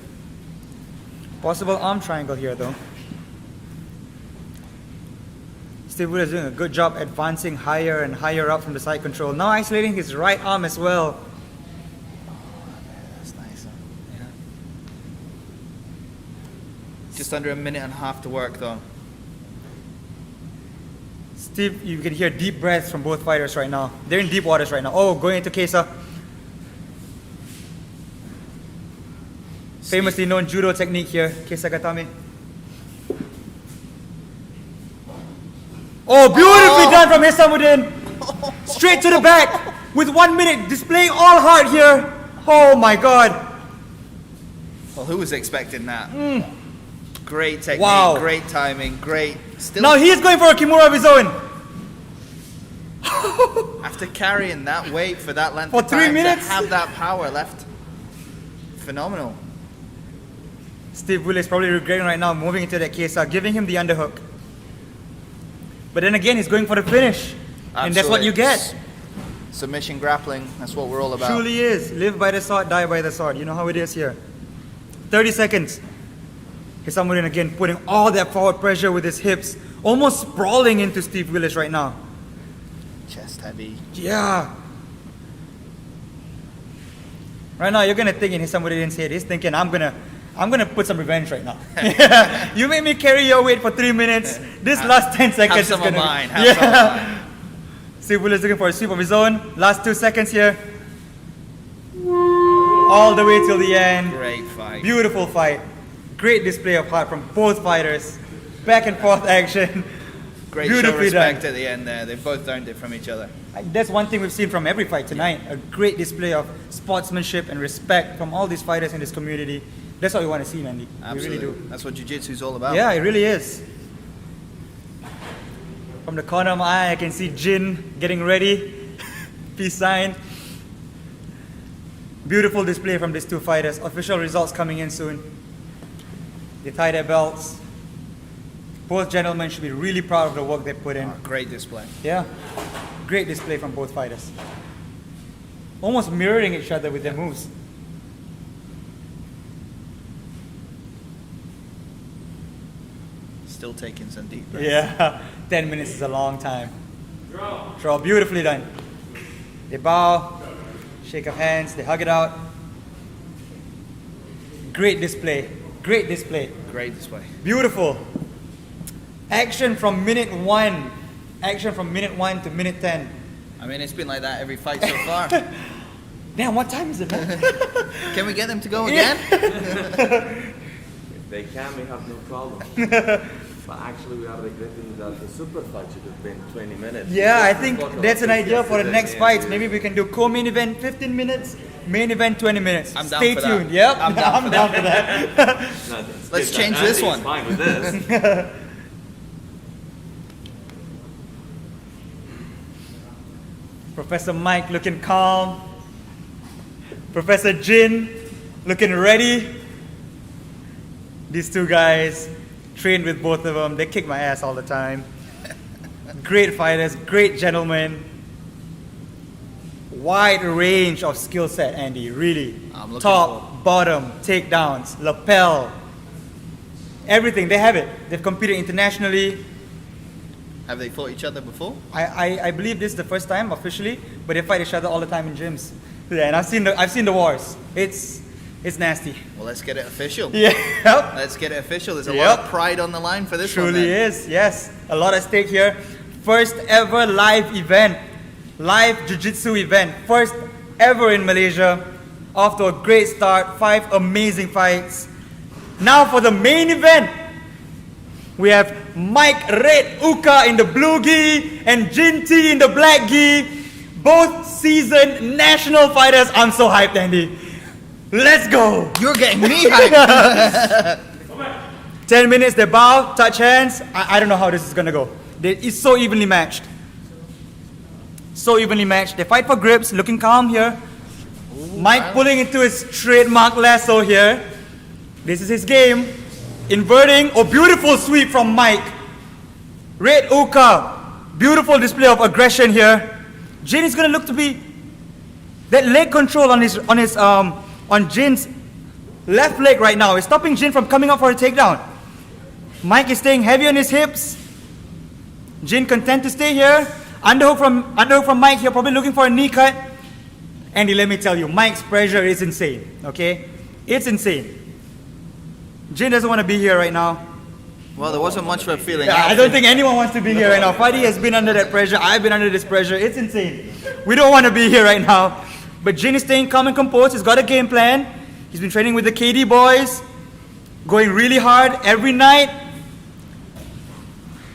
Possible arm triangle here though. Steve Willis doing a good job advancing higher and higher up from the side control. Now isolating his right arm as well. That's nice. Huh? Yeah. Just under 1.5 minutes to work though. Steve, you can hear deep breaths from both fighters right now. They're in deep waters right now. Oh, going into Kesa. Famously known judo technique here, Kesa Gatame. Oh, beautifully done from Hesamoddin. Straight to the back with 1 minute, displaying all heart here. Oh my God. Well, who was expecting that? Great technique, Wow. great timing, great. Still, Now he's going for a kimura of his own. after carrying that weight for that length For of 3 time, minutes? to have that power left, phenomenal. Steve Willis probably regretting right now moving into that Kesa, giving him the underhook. But then again, he's going for the finish. And that's what you get. Submission grappling, that's what we're all about. Truly is. Live by the sword, die by the sword. You know how it is here. 30 seconds. Hesamoddin again putting all that forward pressure with his hips. Almost sprawling into Steve Willis right now. Chest heavy. Yeah. Right now, you're going to think in Hesamoddin's head, he's thinking, I'm gonna put some revenge right now. You made me carry your weight for 3 minutes. This last 10 seconds Have some is of gonna mine. Have some of mine. Steve Willis looking for a sweep of his own. Last 2 seconds here. All the way till the end. Great fight. Beautiful fight. Great display of heart from both fighters. Back and forth action. Great show Beautifully respect done. at the end there. They both earned it from each other. That's one thing we've seen from every fight tonight. A great display of sportsmanship and respect from all these fighters in this community. That's what we want to see, Mandy. Absolutely. We really do. That's what jiu-jitsu's all about. Yeah, it really is. From the corner of my eye, I can see Jin getting ready. Peace sign. Beautiful display from these two fighters. Official results coming in soon. They tie their belts. Both gentlemen should be really proud of the work they put in. Oh, great display. Yeah, great display from both fighters. Almost mirroring each other with their moves. Still taking some deep breaths. Yeah, 10 minutes is a long time. Draw, beautifully done. They bow, shake of hands, they hug it out. Great display, great display. Great display. Beautiful. Action from minute 1. Action from minute 1 to minute 10. I mean, it's been like that every fight so far. Damn, what time is it, man? Can we get them to go again? If they can, we have no problem. But actually, we are regretting that the super fight should have been 20 minutes. Yeah, I think that's an idea for the next fights. Maybe we can do co-main event 15 minutes, Main event 20 minutes. I'm down Stay for that. tuned. Yep. I'm down for down for that. Let's change this one. Fine with this. Professor Mike looking calm. Professor Jin looking ready. These two guys, trained with both of them. They kick my ass all the time. Great fighters, great gentlemen. Wide range of skill set, Andy, really. I'm looking Top, bottom, takedowns, lapel, everything. They have it. They've competed internationally. Have they fought each other before? I believe this is the first time officially, but they fight each other all the time in gyms. Yeah, and I've seen the wars. It's nasty. Well, let's get it official. Yeah. Yep. Let's get it official. There's a Yep. lot of pride on the line for this one. Truly then. is, yes. A lot at stake here. First ever live event, live jiu-jitsu event. First ever in Malaysia. Off to a great start. 5 amazing fights. Now for the main event, we have Mike Red Uka in the blue gi and Jin T in the black gi. Both seasoned national fighters. I'm so hyped, Andy. Let's go. You're getting me hyped. 10 minutes, they bow, touch hands. I don't know how this is gonna go. It's so evenly matched. So evenly matched. They fight for grips, looking calm here. Mike pulling into his trademark lasso here. This is his game. Inverting. Oh, beautiful sweep from Mike. Red Uka. Beautiful display of aggression here. Jin is gonna look to be that leg control on Jin's left leg right now is stopping Jin from coming up for a takedown. Mike is staying heavy on his hips. Jin content to stay here. Underhook from Mike here, probably looking for a knee cut. Andy, let me tell you, Mike's pressure is insane. Okay, it's insane. Jin doesn't want to be here right now. Well, there wasn't much of a feeling. Yeah, I don't think anyone wants to be here right now. Fadi has been under that pressure. I've been under this pressure. It's insane. We don't want to be here right now. But Jin is staying calm and composed. He's got a game plan. He's been training with the KD boys, going really hard every night.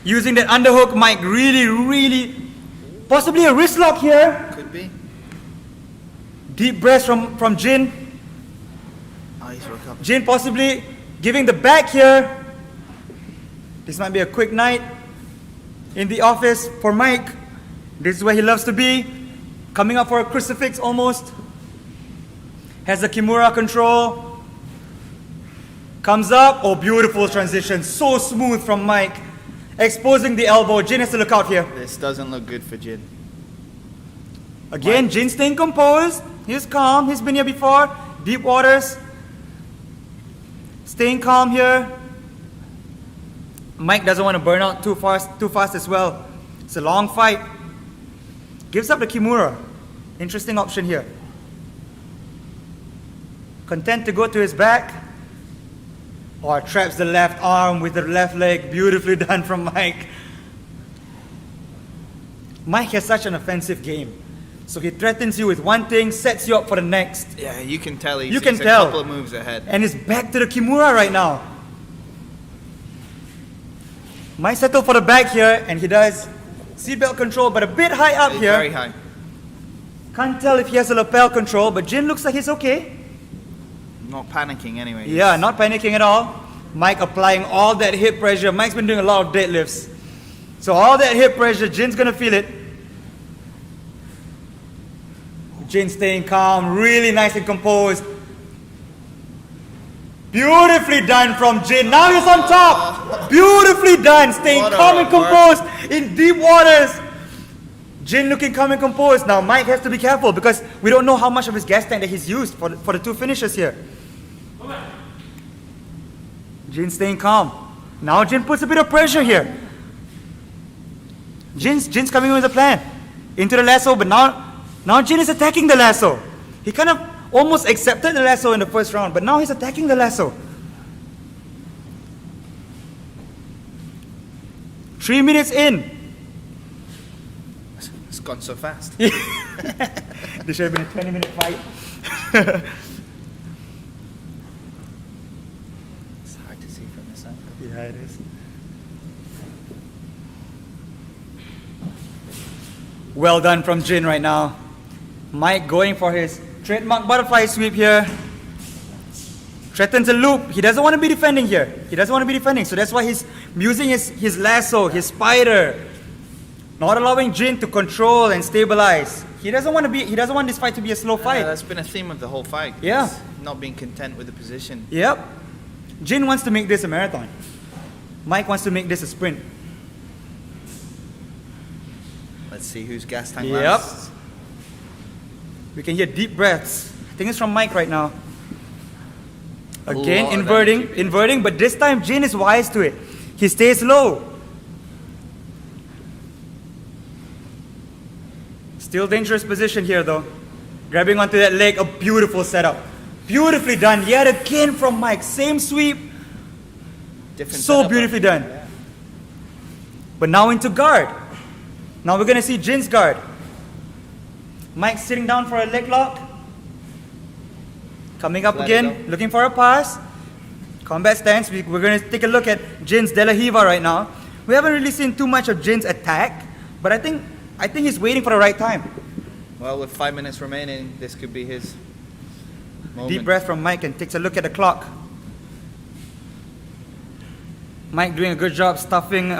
Using that underhook, Mike really, possibly a wrist lock here. Could be. Deep breaths from Jin. Oh, he's recovered. Jin possibly giving the back here. This might be a quick night in the office for Mike. This is where he loves to be. Coming up for a crucifix almost. Has the Kimura control. Comes up. Oh, beautiful transition. So smooth from Mike. Exposing the elbow. Jin has to look out here. This doesn't look good for Jin. Again, Jin staying composed. He's calm. He's been here before. Deep waters. Staying calm here. Mike doesn't want to burn out too fast as well. It's a long fight. Gives up the Kimura. Interesting option here. Content to go to his back. Or traps the left arm with the left leg. Beautifully done from Mike. Mike has such an offensive game. So he threatens you with one thing, sets you up for the next. Yeah, you can tell he's, You can he's tell. a couple of moves ahead. And he's back to the Kimura right now. Might settle for the back here, and he does. Seatbelt control, but a bit high up It's here. very high. Can't tell if he has a lapel control, but Jin looks like he's okay. Not panicking anyway. Yeah, not panicking at all. Mike applying all that hip pressure. Mike's been doing a lot of deadlifts. So all that hip pressure, Jin's gonna feel it. Jin staying calm, really nice and composed. Beautifully done from Jin. Now he's on top. Beautifully done. Staying What a calm and work. composed in deep waters. Jin looking calm and composed. Now Mike has to be careful because we don't know how much of his gas tank that he's used for the two finishes here. Jin staying calm. Now Jin puts a bit of pressure here. Jin's coming in with a plan. Into the lasso, but now Jin is attacking the lasso. He kind of almost accepted the lasso in the first round, but now he's attacking the lasso. 3 minutes in. It's gone so fast. This should have been a 20-minute fight. It's hard to see from this angle. Yeah, it is. Well done from Jin right now. Mike going for his Trademark butterfly sweep here. Threatens a loop. He doesn't want to be defending here. He doesn't want to be defending. So that's why he's using his lasso, his spider. Not allowing Jin to control and stabilize. He doesn't want this fight to be a slow fight. That's been a theme of the whole fight. Yeah. He's not being content with the position. Yep. Jin wants to make this a marathon. Mike wants to make this a sprint. Let's see whose gas tank Yep. lasts. We can hear deep breaths. I think it's from Mike right now. A Again, lot of inverting, but this time Jin is wise to it. He stays low. Still dangerous position here though. Grabbing onto that leg, a beautiful setup. Beautifully done yet again from Mike. Same sweep. Different So setup, beautifully but- done. But now into guard. Now we're going to see Jin's guard. Mike sitting down for a leg lock. Coming up Let it again, go. looking for a pass. Combat stance. We're going to take a look at Jin's De La Hiva right now. We haven't really seen too much of Jin's attack, but I think he's waiting for the right time. Well, with 5 minutes remaining, this could be his moment. Deep breath from Mike and takes a look at the clock. Mike doing a good job stuffing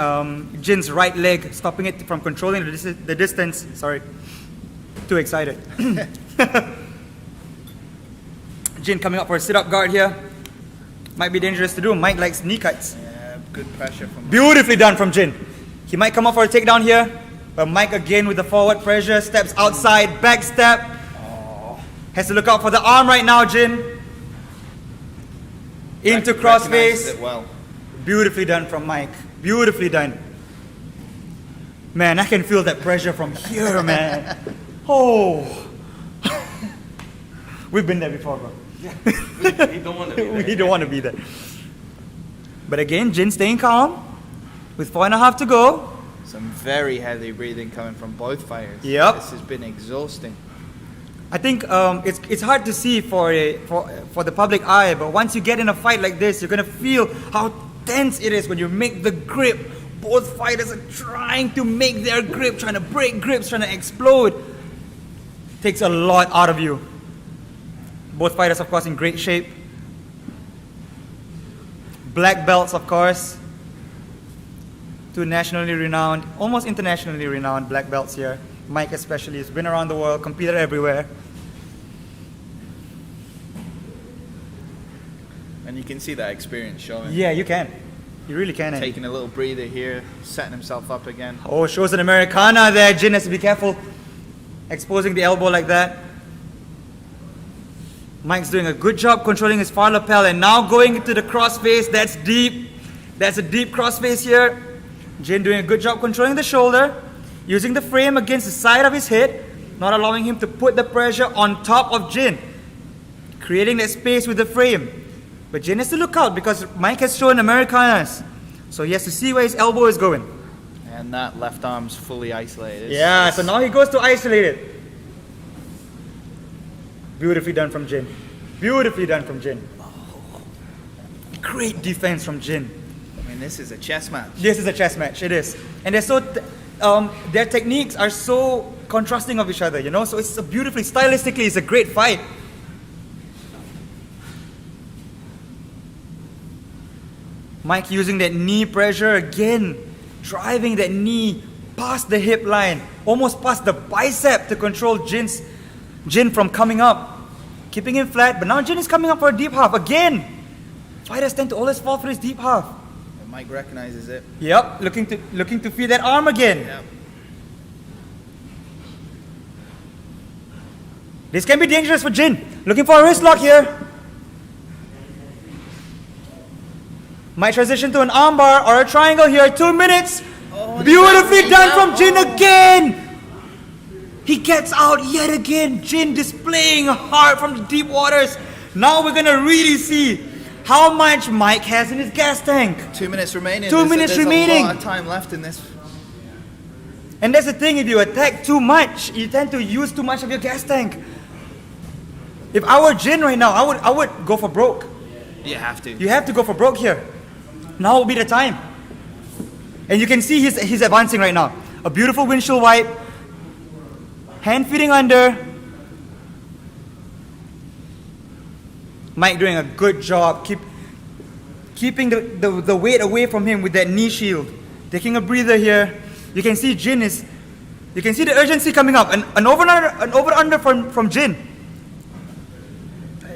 Jin's right leg, stopping it from controlling the distance. Sorry, too excited. Jin coming up for a sit-up guard here. Might be dangerous to do. Mike likes knee cuts. Yeah, good pressure from Beautifully done from Jin. He might come up for a takedown here, but Mike again with the forward pressure, steps outside, back step. Has to look out for the arm right now, Jin. Into cross Recognizes face. it well. Beautifully done from Mike. Beautifully done. Man, I can feel that pressure from here, man. Oh. We've been there before, bro. We don't want to be there. We don't want to be there. But again, Jin staying calm. With 4.5 to go. Some very heavy breathing coming from both fighters. Yep. This has been exhausting. I think it's hard to see for the public eye, but once you get in a fight like this, you're gonna feel how tense it is when you make the grip. Both fighters are trying to make their grip, trying to break grips, trying to explode. Takes a lot out of you. Both fighters, of course, in great shape. Black belts, of course. Two nationally renowned, almost internationally renowned black belts here. Mike especially has been around the world, competed everywhere. And you can see that experience showing. Yeah, you can. You really can. eh? Taking a little breather here, setting himself up again. Oh, shows an Americana there. Jin has to be careful. Exposing the elbow like that. Mike's doing a good job controlling his far lapel and now going into the crossface. That's deep. That's a deep crossface here. Jin doing a good job controlling the shoulder. Using the frame against the side of his head. Not allowing him to put the pressure on top of Jin. Creating that space with the frame. But Jin has to look out because Mike has shown Americanas. So he has to see where his elbow is going. And that left arm's fully isolated. Yeah, so now he goes to isolate it. Beautifully done from Jin. Beautifully done from Jin. Great defense from Jin. I mean, this is a chess match. This is a chess match, it is. And they're so, their techniques are so contrasting of each other, you know? So it's a beautifully, stylistically, it's a great fight. Mike using that knee pressure again, driving that knee past the hip line, almost past the bicep to control Jin from coming up. Keeping him flat, but now Jin is coming up for a deep half again. Fighters tend to always fall for his deep half. And Mike recognizes it. Yep, looking to feed that arm again. Yep. This can be dangerous for Jin. Looking for a wrist lock here. Might transition to an armbar or a triangle here. 2 minutes. Oh, Beautifully done from Jin again. He gets out yet again. Jin displaying heart from the deep waters. Now we're gonna really see how much Mike has in his gas tank. 2 minutes remaining. 2 minutes there's remaining. a lot of time left in this. And that's the thing, if you attack too much, you tend to use too much of your gas tank. If I were Jin right now, I would go for broke. You have to. You have to go for broke here. Now will be the time. And you can see he's advancing right now. A beautiful windshield wipe. Hand feeding under. Mike doing a good job, keeping the weight away from him with that knee shield. Taking a breather here. You can see you can see the urgency coming up. An over-under from Jin.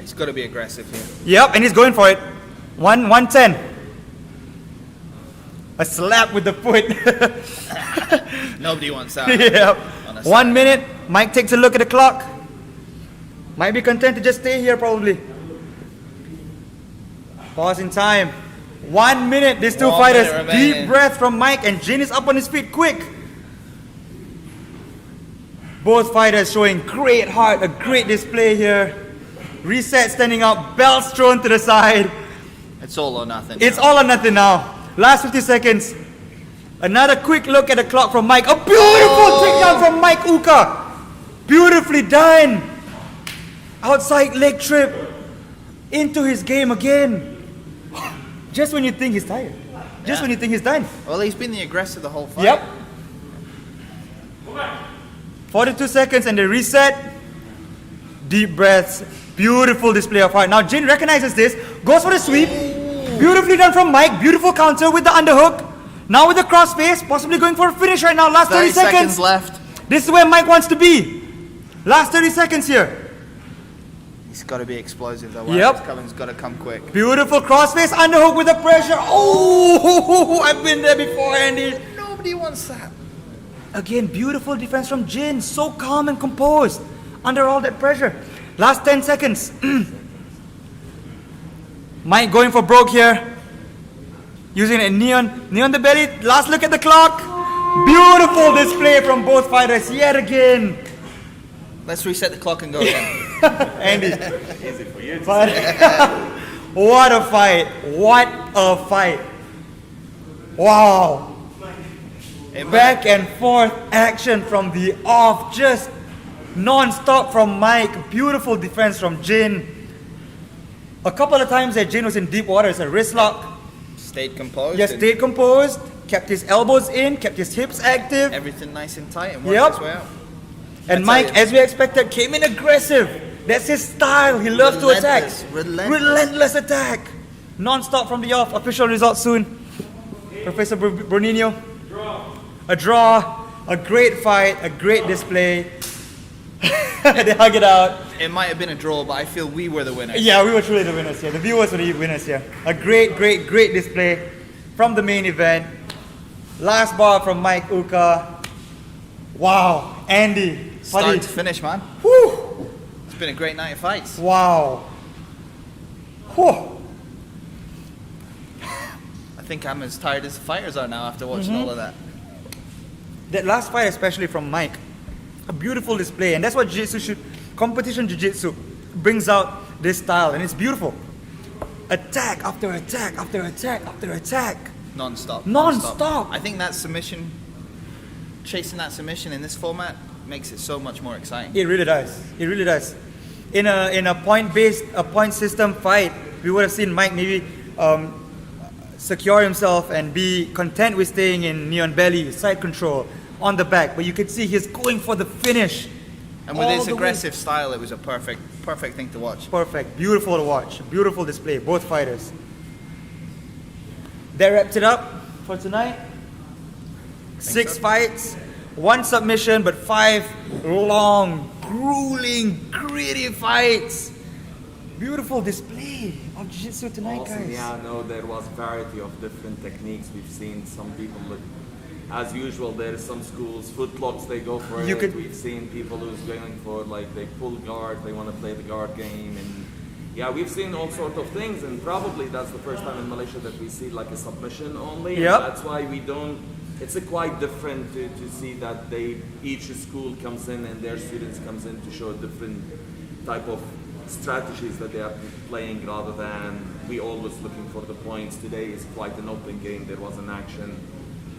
He's got to be aggressive here. Yep, and he's going for it. 110. A slap with the foot. Nobody wants that. Yep. On a 1 side. minute. Mike takes a look at the clock. Might be content to just stay here probably. Pause in time. 1 minute. These two 1 fighters. minute remaining. Deep breath from Mike, and Jin is up on his feet quick. Both fighters showing great heart, a great display here. Reset standing up, belts thrown to the side. It's all or nothing. It's now. all or nothing now. Last 50 seconds. Another quick look at the clock from Mike. A beautiful takedown from Mike Uka. Beautifully done. Outside leg trip. Into his game again. Just when you think he's tired. Just when you think he's done. Well, he's been the aggressor the whole fight. Yep. 42 seconds and the reset. Deep breaths. Beautiful display of heart. Now Jin recognizes this. Goes for the sweep. Beautifully done from Mike. Beautiful counter with the underhook. Now with the cross face. Possibly going for a finish right now. Last 30 seconds. left. This is where Mike wants to be. Last 30 seconds here. He's got to be explosive though. Yep. It's coming. It's got to come quick. Beautiful crossface underhook with the pressure. Oh, I've been there before, Andy. Nobody wants that. Again, beautiful defense from Jin. So calm and composed under all that pressure. Last 10 seconds. Mike going for broke here. Using a knee on the belly. Last look at the clock. Beautiful display from both fighters yet again. Let's reset the clock and go again. Andy. Easy for you to But what a fight. What a fight. Wow. Back and forth action from the off. Just non-stop from Mike. Beautiful defense from Jin. A couple of times that Jin was in deep water. It's a wrist lock. Stayed composed. Just and stayed composed. Kept his elbows in. Kept his hips active. everything nice and tight and worked Yep. his way out. And I Mike, tell you. as we expected, came in aggressive. That's his style. He loves to attack. Relentless. Attack. Non-stop from the off. Official results soon. Professor Bronino. A draw. A great fight. A great display. They hug it out. It might have been a draw, but I feel we were the winners. Yeah, we were truly the winners here. The viewers were the winners here. A great display from the main event. Last bar from Mike Uka. Wow. Andy. Start Buddy. to finish, man. Whew. It's been a great night of fights. Wow. Whew. I think I'm as tired as the fighters are now after watching all of that. That last fight, especially from Mike, a beautiful display, and that's what jiu-jitsu should. Competition jiu-jitsu brings out this style, and it's beautiful. Attack after attack after attack after attack. Non-stop. Non-stop. I think that submission, chasing that submission in this format, makes it so much more exciting. It really does. It really does. In a point system fight, we would have seen Mike maybe secure himself and be content with staying in knee on belly, side control, on the back. But you could see he's going for the finish. And with all his the way. aggressive style, it was a perfect thing to watch. Perfect. Beautiful to watch. Beautiful display. Both fighters. That wraps it up for tonight. 6 fights, 1 submission, but 5 long, grueling, gritty fights. Beautiful display of jiu-jitsu tonight, Also, guys. yeah, no, there was variety of different techniques. We've seen some people look, as usual, there is some schools, footlocks, they go for You it. could- We've seen people who's going for, like, they pull guard, they want to play the guard game. And yeah, we've seen all sorts of things. And probably that's the first time in Malaysia that we see like a submission only. And Yep. that's why we don't, it's a quite different to see that each school comes in and their students comes in to show a different type of strategies that they are playing rather than we always looking for the points. Today is quite an open game. There was an action.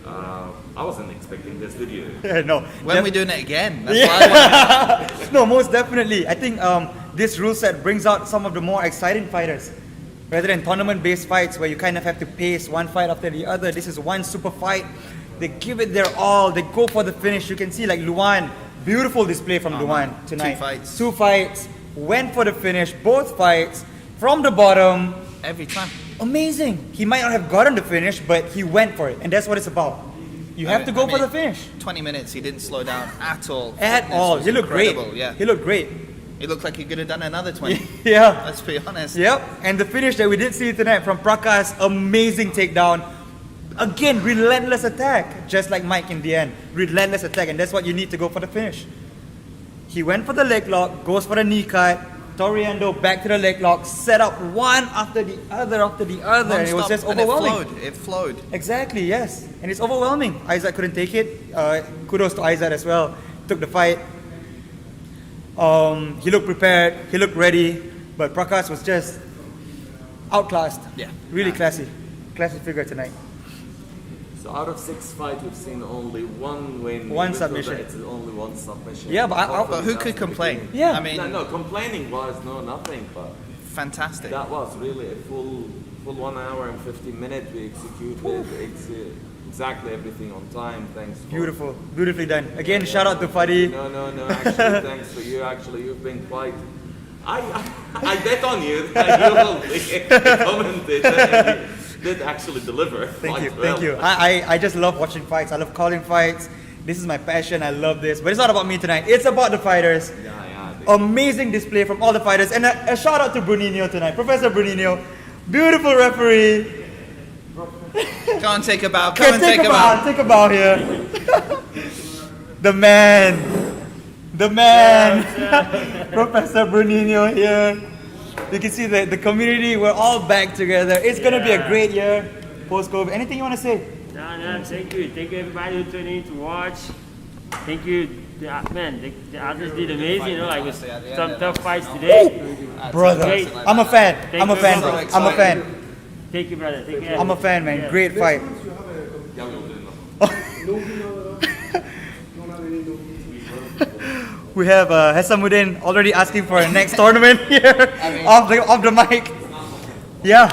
I wasn't expecting this video. No. When are we doing it again? That's why I want No, most definitely. I think this rule set brings out some of the more exciting fighters. Rather than tournament-based fights where you kind of have to pace one fight after the other, this is one super fight. They give it their all. They go for the finish. You can see like Luan, beautiful display from Luan tonight. 2 fights. 2 fights, went for the finish, both fights. from the bottom. Every time. Amazing. He might not have gotten the finish, but he went for it, and that's what it's about. You have to go for the finish. 20 minutes, he didn't slow down at all. At Fitness all. was He looked great. incredible, Yeah. He looked great. He looked like he could have done another 20. Yeah. Let's be honest. Yep. And the finish that we did see tonight from Prakas, amazing takedown. Again, relentless attack, just like Mike in the end. Relentless attack, and that's what you need to go for the finish. He went for the leg lock, goes for the knee cut, Toriando back to the leg lock, set up one after the other, and it was just And overwhelming. It flowed. Exactly, yes. And it's overwhelming. Aizat couldn't take it. Kudos to Aizat as well. Took the fight. He looked prepared, he looked ready, but Prakas was just outclassed. Yeah. Really classy. Classy figure tonight. So out of 6 fights, we've seen only one win. One Even though submission. It's only one submission. Yeah, but But who could complain? Yeah. I mean, No, complaining was nothing, but fantastic. that was really a full 1 hour and 15 minutes. We executed exactly everything on time. Thanks. Beautiful. Beautifully done. Again, shout out to Fadi. No. Actually, thanks for you. Actually, you've been quite. I bet on you that you will commented and you did actually deliver. Thank you. quite well. Thank you. I just love watching fights. I love calling fights. This is my passion. I love this. But it's not about me tonight. It's about the fighters. Yeah. Amazing display from all the fighters. And a shout out to Bruninho tonight. Professor Bruninho. Beautiful referee. Come on, take a bow. Come and take a bow. Take a bow here. The man. Professor Bruninho here. You can see the community, we're all back together. It's going to be a great year post-COVID. Anything you want to say? No, thank you. Thank you everybody who tuned in to watch. Thank you. The others did amazing, you know, like with some tough fights today. Brother, Great. I'm a fan. Thank I'm a you fan. so much. I'm a fan. Thank you, brother. Take care. I'm a fan, man. Yeah. Great fight. We have Hesamoddin already asking for a next tournament here off the mic. Yeah,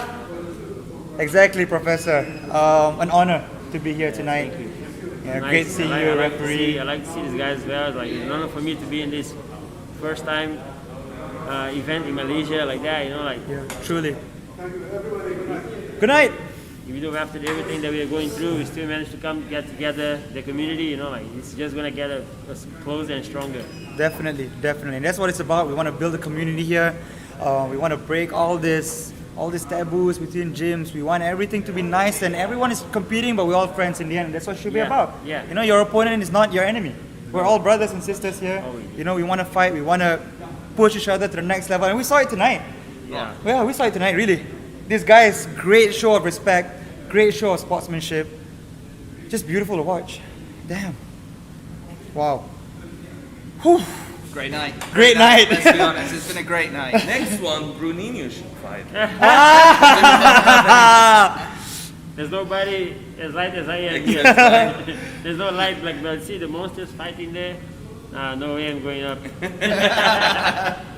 exactly, Professor. An honor to be here tonight. Yeah, great seeing you, referee. I like to see these guys as well. It's like, it's an honor for me to be in this first time event in Malaysia like that, you know, like Yeah, truly. Good night. even though after everything that we are going through, we still managed to get together, the community, you know, like it's just gonna get us closer and stronger. Definitely. And that's what it's about. We want to build a community here. We want to break all this taboos between gyms. We want everything to be nice, and everyone is competing, but we're all friends in the end. That's what it should be Yeah, about. yeah. You know, your opponent is not your enemy. We're all brothers and sisters here. Oh, yeah. You know, we want to fight. We want to push each other to the next level, and we saw it tonight. Yeah. Yeah, we saw it tonight. Really, this guys, great show of respect, great show of sportsmanship. Just beautiful to watch. Damn. Wow. Whew. Great night. Great night. Let's be honest, it's been a great night. Next one, Bruninho should fight. There's nobody as light as I am here. There's no light like, but see the monsters fighting there. No way I'm going up.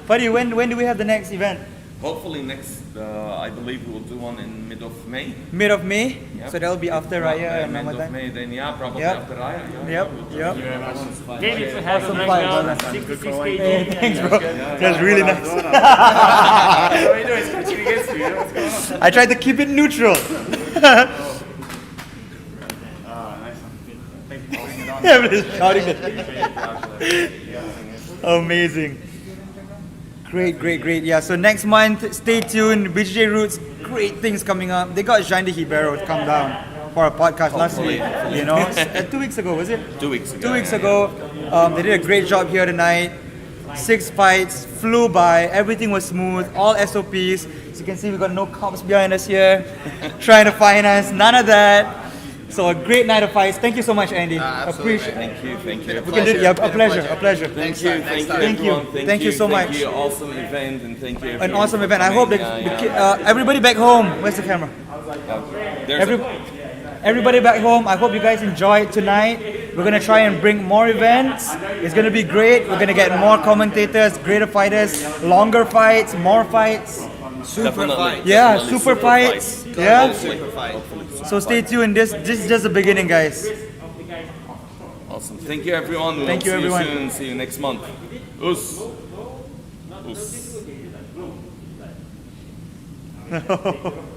Buddy, when do we have the next event? Hopefully next, I believe we will do one in mid of May. Mid of May? Yep. So that'll be after Raya and Mid of Ramadan? May, then probably Yep. after Raya. Yep. Maybe if we have Awesome a fight, knockdown, brother. 66 Hey, kg. thanks, bro. That's really nice. What are you doing? It's catching against you. What's going on? I tried to keep it neutral. Nice one. Thank you for bringing it on. Everybody's shouting it. Amazing. Great. Yeah, so next month, stay tuned. BJJ Roots, great things coming up. They got Jean de Hibero to come down for a podcast last week. You know, 2 weeks ago, was it? 2 weeks ago. 2 weeks ago. They did a great job here tonight. 6 fights, flew by, everything was smooth, all SOPs. As you can see, we got no cops behind us here trying to find us, none of that. So a great night of fights. Thank you so much, Andy. Absolutely. Appreciate it. Thank you. We can do, yeah, a pleasure. Next time. Thank you. Everyone. Thank you so much. Thank you, awesome event, and thank you. An everyone awesome for event. I coming. hope that everybody back home. Where's the camera? There's Everybody back home. I hope you guys enjoyed tonight. We're gonna try and bring more events. It's gonna be great. We're gonna get more commentators, greater fighters, longer fights, more fights. Super fight. Yeah, Definitely super fights. Yeah. Super fight. So stay tuned. This is just the beginning, guys. awesome. Thank you, everyone. We'll Thank you, see everyone. You soon. See you next month. Us. Take it off.